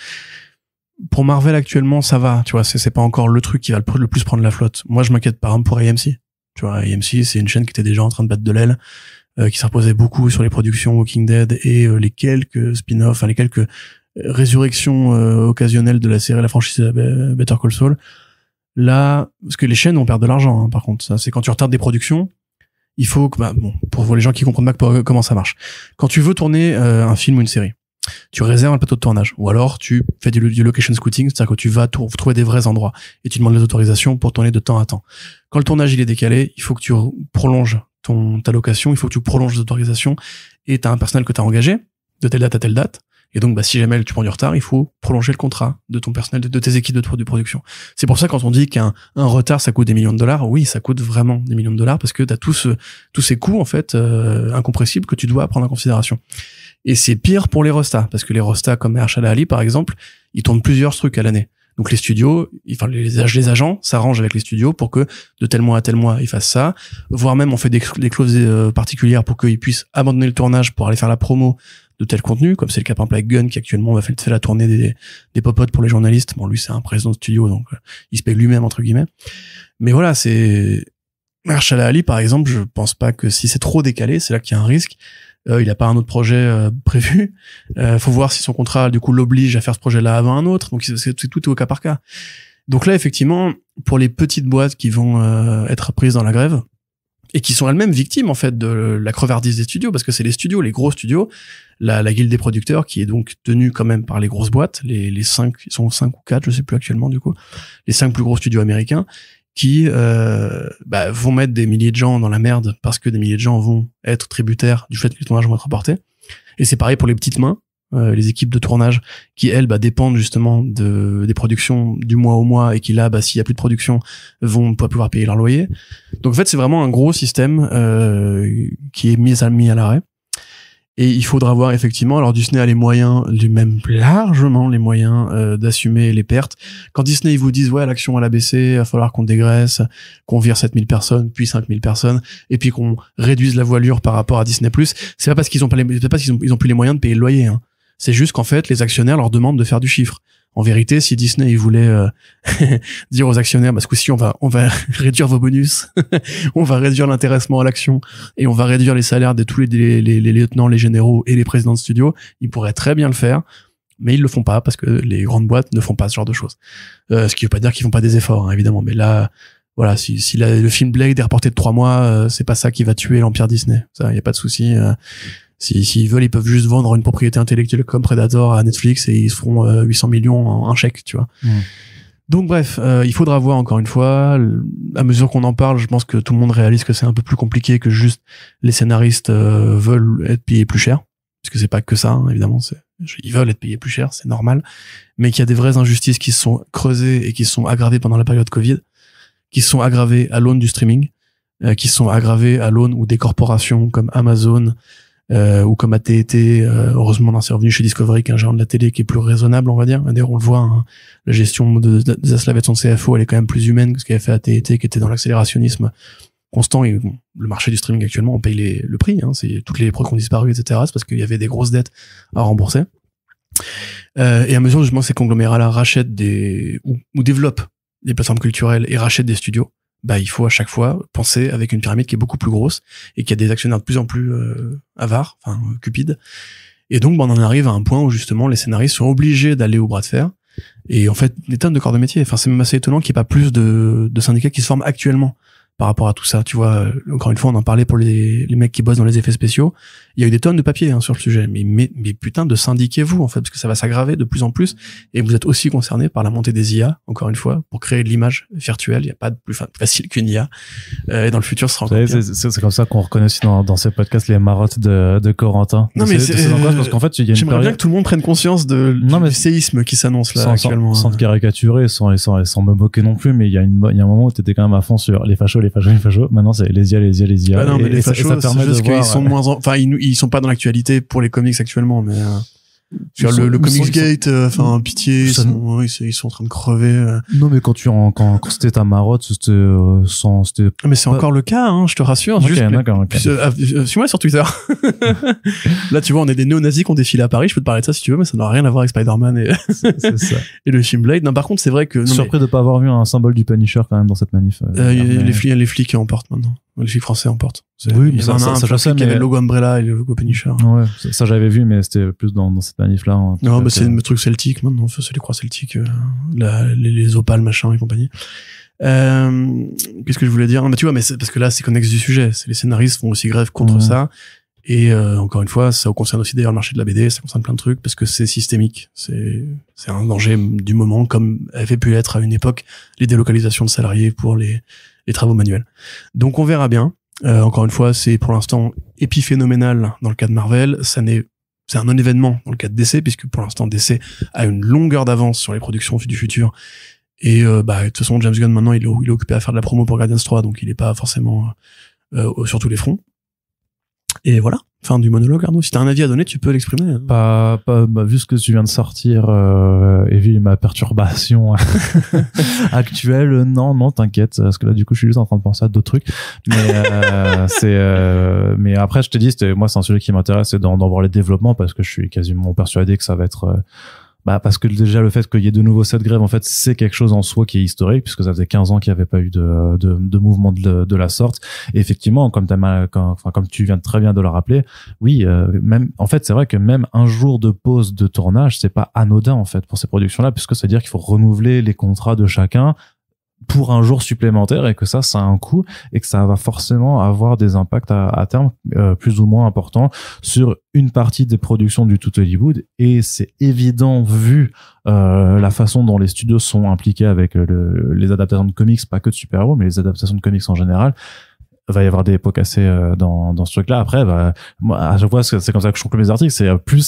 Pour Marvel actuellement, ça va, tu vois, c'est pas encore le truc qui va le plus prendre la flotte. Moi, je m'inquiète par exemple pour AMC. Tu vois, AMC, c'est une chaîne qui était déjà en train de battre de l'aile, qui se reposait beaucoup sur les productions Walking Dead et les quelques spin-offs, les quelques résurrections occasionnelles de la franchise Better Call Saul. Là, parce que les chaînes vont perdre de l'argent, hein, par contre. Ça, c'est quand tu retardes des productions, il faut que, pour les gens qui comprennent pas comment ça marche. Quand tu veux tourner un film ou une série, tu réserves un plateau de tournage, ou alors tu fais du location scouting, c'est-à-dire que tu vas trouver des vrais endroits et tu demandes les autorisations pour tourner de temps à temps. Quand le tournage il est décalé, il faut que tu prolonges ta location, il faut que tu prolonges les autorisations, et t'as un personnel que t'as engagé de telle date à telle date. Et donc, si jamais tu prends du retard, il faut prolonger le contrat de ton personnel, de tes équipes de production. C'est pour ça, quand on dit qu'un retard, ça coûte des millions de dollars, oui, ça coûte vraiment des millions de dollars, parce que t'as tous ces coûts, en fait, incompressibles que tu dois prendre en considération. Et c'est pire pour les rostas, parce que les rostas, comme Mahershala Ali, par exemple, ils tournent plusieurs trucs à l'année. Donc les studios, les agents s'arrangent avec les studios pour que de tel mois à tel mois, ils fassent ça. Voire même, on fait des clauses particulières pour qu'ils puissent abandonner le tournage pour aller faire la promo de tel contenu, comme c'est le cas par exemple avec Gunn, qui actuellement fait la tournée des popotes pour les journalistes. Bon, lui, c'est un président de studio, donc il se paye lui-même, entre guillemets. Mais voilà, c'est... Mahershala Ali, par exemple, je pense pas que si c'est trop décalé, c'est là qu'il y a un risque. Il a pas un autre projet prévu. Faut voir si son contrat, du coup, l'oblige à faire ce projet-là avant un autre. Donc, tout est au cas par cas. Donc là, effectivement, pour les petites boîtes qui vont être prises dans la grève, et qui sont elles-mêmes victimes en fait de la crevardise des studios, parce que c'est les studios, les gros studios, la guilde des producteurs qui est donc tenue quand même par les grosses boîtes, les 5, ils sont 5 ou 4, je sais plus actuellement du coup, les 5 plus gros studios américains qui vont mettre des milliers de gens dans la merde parce que des milliers de gens vont être tributaires du fait que les tournages vont être reportés. Et c'est pareil pour les petites mains, les équipes de tournage qui elles dépendent justement des productions du mois au mois et qui là s'il y a plus de production vont pas pouvoir payer leur loyer. Donc en fait c'est vraiment un gros système qui est mis à l'arrêt. Et il faudra voir effectivement, alors Disney a les moyens, même largement les moyens d'assumer les pertes. Quand Disney ils vous disent ouais l'action elle a baissé, il va falloir qu'on dégraisse, qu'on vire 7000 personnes, puis 5000 personnes, et puis qu'on réduise la voilure par rapport à Disney+, c'est pas parce qu'ils ont pas c'est pas parce qu'ils ont plus les moyens de payer le loyer, hein. C'est juste qu'en fait les actionnaires leur demandent de faire du chiffre. En vérité, si Disney il voulait dire aux actionnaires, parce que si on va réduire vos bonus, on va réduire l'intéressement à l'action et on va réduire les salaires de tous les lieutenants, les généraux et les présidents de studio, ils pourraient très bien le faire, mais ils le font pas parce que les grandes boîtes ne font pas ce genre de choses. Ce qui veut pas dire qu'ils font pas des efforts, hein, évidemment, mais là, voilà, si le film Blade est reporté de 3 mois, c'est pas ça qui va tuer l'empire Disney. Ça, y a pas de souci. S'ils veulent, ils peuvent juste vendre une propriété intellectuelle comme Predator à Netflix et ils se feront 800 millions en un chèque, tu vois. Donc bref, il faudra voir encore une fois. À mesure qu'on en parle, je pense que tout le monde réalise que c'est un peu plus compliqué que juste les scénaristes veulent être payés plus cher. Parce que c'est pas que ça, hein, évidemment. Ils veulent être payés plus cher, c'est normal. Mais qu'il y a des vraies injustices qui se sont creusées et qui se sont aggravées pendant la période Covid, qui se sont aggravées à l'aune du streaming, qui se sont aggravées à l'aune ou des corporations comme Amazon, ou comme AT&T, heureusement on s'est revenu chez Discovery, qui est un géant de la télé qui est plus raisonnable, on va dire. D'ailleurs on le voit, hein, la gestion de Zaslav et de son CFO elle est quand même plus humaine que ce qu'avait fait AT&T, qui était dans l'accélérationnisme constant. Et bon, le marché du streaming actuellement on paye le prix, hein, c'est toutes les pros qui ont disparu, etc. C'est parce qu'il y avait des grosses dettes à rembourser, et à mesure justement que ces conglomérats là rachètent ou développent des plateformes culturelles et rachètent des studios, il faut à chaque fois penser avec une pyramide qui est beaucoup plus grosse et qui a des actionnaires de plus en plus avares, cupides. Et donc, on en arrive à un point où justement les scénaristes sont obligés d'aller au bras de fer. Et en fait, des tonnes de corps de métier. Enfin, c'est même assez étonnant qu'il n'y ait pas plus de syndicats qui se forment actuellement par rapport à tout ça. Tu vois, encore une fois, on en parlait pour les mecs qui bossent dans les effets spéciaux. Il y a eu des tonnes de papiers, hein, sur le sujet. Mais putain, de syndiquez-vous, en fait, parce que ça va s'aggraver de plus en plus. Et vous êtes aussi concernés par la montée des IA, encore une fois, pour créer de l'image virtuelle. Il n'y a pas de plus facile qu'une IA. Et dans le futur, ce sera encore pire. C'est comme ça qu'on reconnaît aussi dans ces podcasts les marottes de Corentin. Non, mais c'est parce qu'en fait, il y a une j'aimerais bien que tout le monde prenne conscience du séisme qui s'annonce là actuellement. Sans te caricaturer, sans me moquer non plus, mais il y a un moment où t'étais quand même à fond sur les fachos. Maintenant, c'est les IA. Ah non, mais les fachos, ça permet c'est juste de voir, qu'ils sont moins, ils sont pas dans l'actualité pour les comics actuellement, mais le Comics Gate, pitié, ils sont en train de crever. Non, mais quand c'était ta marotte, c'était. Mais c'est encore le cas, hein, je te rassure. Okay, d'accord. Suis-moi sur Twitter. Là, tu vois, on est des néo-nazis qui ont défilé à Paris. Je peux te parler de ça si tu veux, mais ça n'a rien à voir avec Spider-Man c'est ça. Et le film Blade. Non, par contre, c'est vrai que. Surpris de pas avoir vu un symbole du Punisher quand même dans cette manif. Les flics emportent maintenant. Les flics français emportent. Oui, mais ça je sais, mais il y avait le logo Umbrella et le logo Punisher. Ouais, ça j'avais vu, mais c'était plus dans cette manif là. Non, mais c'est le truc celtique maintenant. C'est les croix celtiques, les opales, machin et compagnie. Qu'est-ce que je voulais dire? Mais tu vois, mais c'est parce que là, c'est connexe du sujet. Les scénaristes font aussi grève contre ça. Et encore une fois, ça concerne aussi d'ailleurs le marché de la BD, ça concerne plein de trucs parce que c'est systémique. C'est un danger du moment, comme avait pu l'être à une époque les délocalisations de salariés pour les travaux manuels. Donc on verra bien. Encore une fois, c'est pour l'instant épiphénoménal dans le cas de Marvel. C'est un non-événement dans le cas de DC, puisque pour l'instant DC a une longueur d'avance sur les productions du futur. Et de toute façon, James Gunn maintenant il est occupé à faire de la promo pour Guardians 3, donc il est pas forcément sur tous les fronts. Et voilà, fin du monologue. Arnaud, si t'as un avis à donner, tu peux l'exprimer. Vu ce que tu viens de sortir et vu ma perturbation actuelle, non, t'inquiète, parce que là, du coup, je suis juste en train de penser à d'autres trucs. Mais mais après, je te dis, moi, c'est un sujet qui m'intéresse, c'est d'en voir les développements, parce que je suis quasiment persuadé que ça va être parce que déjà le fait qu'il y ait de nouveau cette grève, en fait, c'est quelque chose en soi qui est historique, puisque ça faisait 15 ans qu'il n'y avait pas eu de mouvement de la sorte. Et effectivement, comme tu viens très bien de le rappeler, oui, même, en fait, c'est vrai que même un jour de pause de tournage, c'est pas anodin, en fait, pour ces productions-là, puisque ça veut dire qu'il faut renouveler les contrats de chacun pour un jour supplémentaire, et que ça a un coût, et que ça va forcément avoir des impacts à terme plus ou moins importants sur une partie des productions du tout Hollywood. Et c'est évident vu la façon dont les studios sont impliqués avec les adaptations de comics, pas que de super-héros, mais les adaptations de comics en général. Va y avoir des pots cassés dans ce truc-là. Après, moi, à chaque fois, c'est comme ça que je conclue mes articles. C'est plus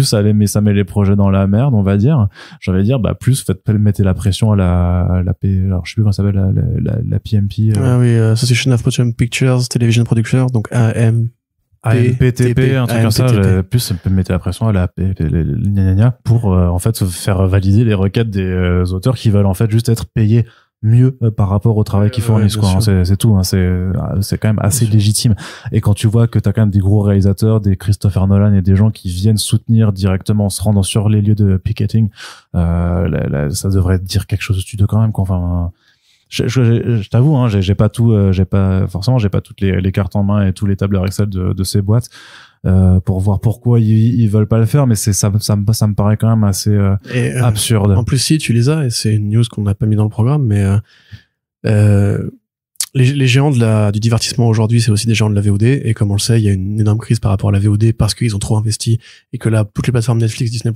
ça met les projets dans la merde, on va dire. J'allais dire, plus mettez la pression à la alors je sais plus comment ça s'appelle, la PMP. Ah oui, Association of Motion Pictures Television Producers, donc AMPTP, un truc comme ça. Plus mettez la pression à la pour en fait faire valider les requêtes des auteurs qui veulent en fait juste être payés mieux par rapport au travail qu'ils fournissent, quoi. C'est tout, hein. C'est quand même assez légitime. Et quand tu vois que t'as quand même des gros réalisateurs, des Christopher Nolan et des gens qui viennent soutenir directement en se rendant sur les lieux de picketing, ça devrait dire quelque chose au studio quand même, quoi. Enfin, je t'avoue, hein, j'ai pas toutes les cartes en main et tous les tableurs Excel de ces boîtes. Pour voir pourquoi ils veulent pas le faire, mais ça me paraît quand même assez absurde. En plus, si tu les as, et c'est une news qu'on n'a pas mis dans le programme, mais les géants du divertissement aujourd'hui, c'est aussi des géants de la VOD, et comme on le sait, il y a une énorme crise par rapport à la VOD parce qu'ils ont trop investi et que là, toutes les plateformes Netflix, Disney+,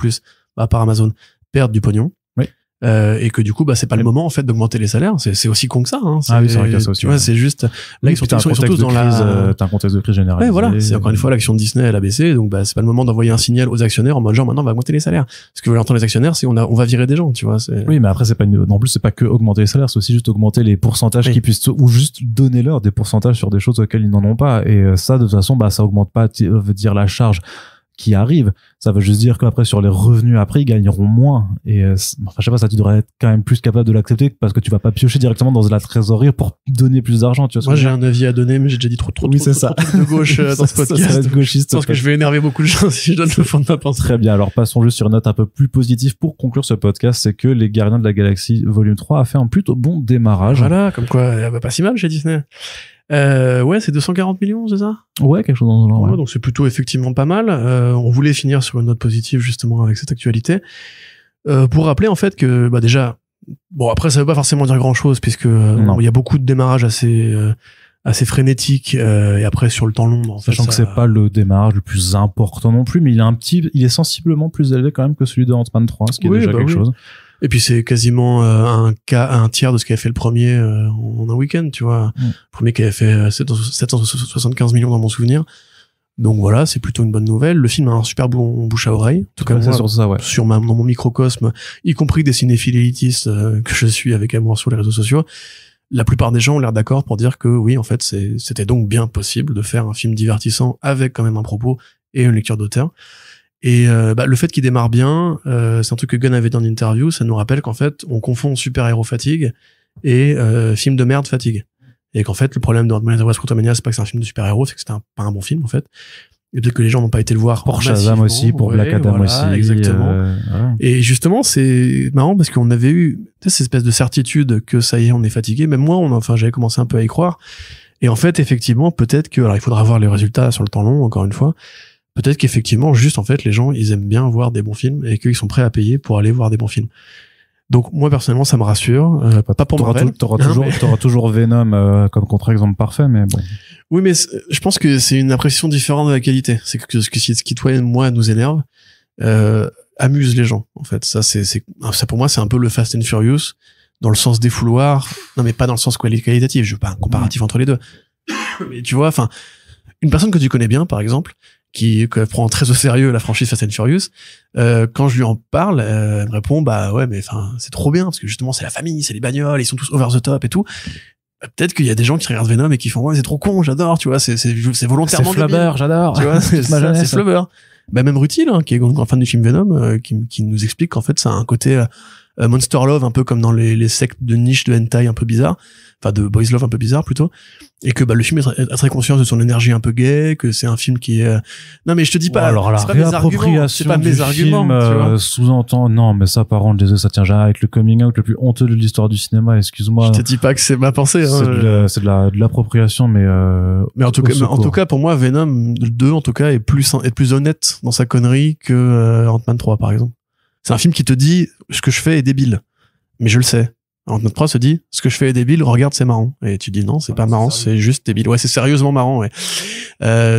à part Amazon, perdent du pognon. Oui. Et que du coup, c'est pas le moment en fait d'augmenter les salaires. C'est aussi con que ça. Hein. Ah oui, c'est vrai qu'il y a ça aussi. Tu vois, c'est juste là ils sont tous dans la. T'as un contexte de crise généralisée. Ouais, voilà. C'est encore une fois l'action de Disney elle a baissé, donc c'est pas le moment d'envoyer un signal aux actionnaires en mode genre maintenant on va augmenter les salaires. Ce que veulent entendre les actionnaires, c'est on va virer des gens, tu vois. Oui, mais après non plus c'est pas que augmenter les salaires, c'est aussi juste augmenter les pourcentages qui puissent ou juste donner leur des pourcentages sur des choses auxquelles ils n'en ont pas. Et ça de toute façon ça augmente pas veut dire la charge qui arrive, ça veut juste dire qu'après sur les revenus après ils gagneront moins, et je sais pas, ça tu devrais être quand même plus capable de l'accepter parce que tu vas pas piocher directement dans la trésorerie pour donner plus d'argent, tu vois. Moi j'ai un avis à donner, mais j'ai déjà dit trop de gauche dans ce podcast. Ça va être gauchiste, je pense que je vais énerver beaucoup de gens si je donne le fond de ma pensée. Très bien, alors passons juste sur une note un peu plus positive pour conclure ce podcast, c'est que Les Gardiens de la Galaxie volume 3 a fait un plutôt bon démarrage. Voilà, comme quoi pas si mal chez Disney. Ouais, c'est 240 millions, c'est ça? Ouais, quelque chose dans ce genre. Ouais, donc c'est plutôt effectivement pas mal. On voulait finir sur une note positive justement avec cette actualité. Pour rappeler en fait que déjà, bon après ça veut pas forcément dire grand chose puisque il y a beaucoup de démarrages assez frénétiques et après sur le temps long. En fait, sachant que c'est pas le démarrage le plus important non plus, mais il est sensiblement plus élevé quand même que celui de Ant-Man 3, ce qui est déjà quelque chose. Et puis c'est quasiment un tiers de ce qu'avait fait le premier en un week-end, tu vois. Le premier qui avait fait 775 millions dans mon souvenir. Donc voilà, c'est plutôt une bonne nouvelle. Le film a un super bon bouche à oreille. En tout cas, moi, sur ça, ouais. Dans mon microcosme, y compris des cinéphiles élitistes que je suis avec amour sur les réseaux sociaux, la plupart des gens ont l'air d'accord pour dire que oui, en fait, c'était donc bien possible de faire un film divertissant avec quand même un propos et une lecture d'auteur. Et le fait qu'il démarre bien, c'est un truc que Gunn avait dit en interview, ça nous rappelle qu'en fait, on confond super-héros fatigue et film de merde fatigue. Et qu'en fait, le problème de Ant-Man and the Wasp: Quantumania, c'est pas que c'est un film de super-héros, c'est que c'était pas un bon film, en fait. Et peut-être que les gens n'ont pas été le voir. Pour Shazam aussi, pour Black Adam aussi. Exactement. Voilà. Et justement, c'est marrant parce qu'on avait eu cette espèce de certitude que ça y est, on est fatigué. Même moi, j'avais commencé un peu à y croire. Et en fait, effectivement, peut-être que, alors il faudra voir les résultats sur le temps long, encore une fois. Peut-être qu'effectivement, juste en fait, les gens, ils aiment bien voir des bons films et qu'ils sont prêts à payer pour aller voir des bons films. Donc moi personnellement, ça me rassure. Pas pour Marvel. T'auras toujours Venom comme contre-exemple parfait, mais bon. Oui, mais je pense que c'est une appréciation différente de la qualité. C'est que ce qui toi et moi nous énerve amuse les gens. En fait, ça pour moi, c'est un peu le Fast and Furious dans le sens des fouloirs. Non, mais pas dans le sens qualitatif. Je veux pas un comparatif entre les deux. Mais tu vois, enfin, une personne que tu connais bien, par exemple, qui prend très au sérieux la franchise Fast and Furious, quand je lui en parle, elle me répond ouais, mais enfin c'est trop bien parce que justement c'est la famille, c'est les bagnoles, ils sont tous over the top et tout. Peut-être qu'il y a des gens qui regardent Venom et qui font ouais, c'est trop con, j'adore, tu vois, c'est volontairement c'est Flubber, j'adore, tu vois, c'est Flubber. Même Rutil, hein, qui est grand fan du film Venom, qui nous explique qu'en fait ça a un côté Monster Love, un peu comme dans les sectes de niche de hentai un peu bizarre, enfin de boys love un peu bizarre plutôt, et que le film est très conscient de son énergie un peu gay, que c'est un film qui est non mais je te dis pas, alors c'est pas mes arguments, c'est pas mes arguments, sous-entend non mais ça par contre désolé, ça tient jamais avec le coming out le plus honteux de l'histoire du cinéma, excuse-moi. Je te dis pas que c'est ma pensée, c'est de l'appropriation, mais en tout cas pour moi Venom 2 en tout cas est plus honnête dans sa connerie que Ant-Man 3 par exemple. C'est un film qui te dit ce que je fais est débile, mais je le sais. Alors notre prof se dit, ce que je fais est débile, regarde, c'est marrant. Et tu dis non, c'est pas marrant, c'est juste débile. Ouais, c'est sérieusement marrant, ouais.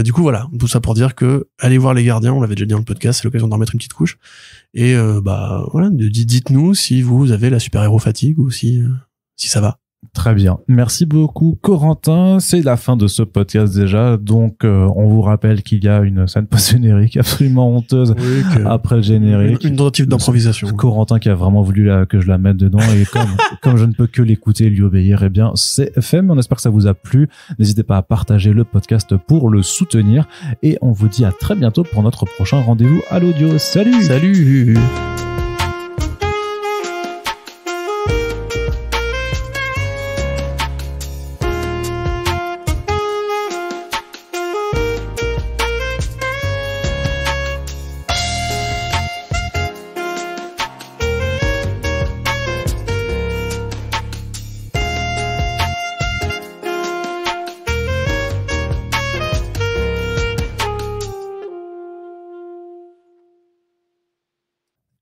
Du coup, voilà. Tout ça pour dire que, allez voir Les Gardiens, on l'avait déjà dit dans le podcast, c'est l'occasion d'en remettre une petite couche. Et, voilà, dites-nous si vous avez la super-héros fatigue ou si ça va. Très bien. Merci beaucoup, Corentin. C'est la fin de ce podcast déjà. Donc, on vous rappelle qu'il y a une scène post-générique absolument honteuse après le générique. Une tentative d'improvisation. Corentin qui a vraiment voulu que je la mette dedans. Et comme je ne peux que l'écouter et lui obéir, eh bien, c'est fait. Mais on espère que ça vous a plu. N'hésitez pas à partager le podcast pour le soutenir. Et on vous dit à très bientôt pour notre prochain rendez-vous à l'audio. Salut! Salut!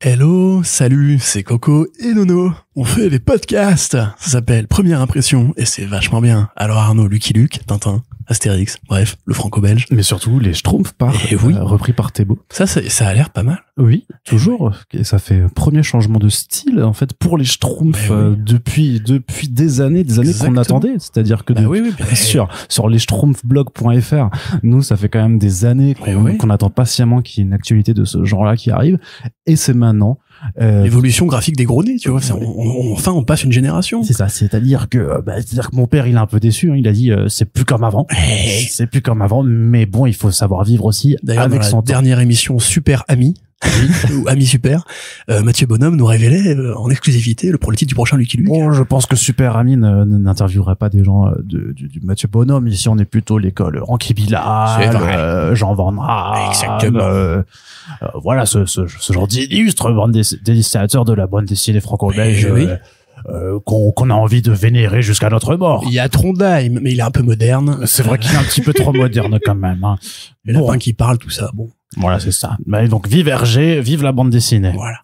Hello, salut, c'est Coco et Nono. On fait des podcasts. Ça s'appelle Première Impression et c'est vachement bien. Alors Arnaud, Lucky Luke, Tintin, Astérix, bref, le franco-belge. Mais surtout les Schtroumpfs repris par Thébault. Ça a l'air pas mal. Oui, toujours. Et ça fait premier changement de style en fait pour les Schtroumpfs depuis des années qu'on attendait. C'est-à-dire que bien sûr sur leschtroumpfblog.fr, nous ça fait quand même des années qu'on attend patiemment qu'il y ait une actualité de ce genre-là qui arrive. Et c'est maintenant. L'évolution graphique des gros nez, tu vois. Enfin, on passe une génération. C'est ça. C'est-à-dire que mon père, il est un peu déçu. Hein, il a dit, c'est plus comme avant. C'est plus comme avant. Mais bon, il faut savoir vivre aussi. D'ailleurs, avec dans la dernière émission Super Ami, ou Ami Super, Mathieu Bonhomme nous révélait en exclusivité le titre du prochain Lucky Luke. Bon, je pense que Super Ami n'interviewera pas des gens du Mathieu Bonhomme. Ici, on est plutôt l'école Ranky Bilal, Jean Van Raam. Exactement. Voilà, ce genre d'illustre bande dessinateurs de la bande dessinée franco-belge. Qu'on a envie de vénérer jusqu'à notre mort. Il y a Trondheim, mais il est un peu moderne. C'est vrai qu'il est un petit peu trop moderne quand même. Hein. Les lapins qui parlent, tout ça, bon. Voilà, c'est ça. Donc, vive Hergé, vive la bande dessinée. Voilà.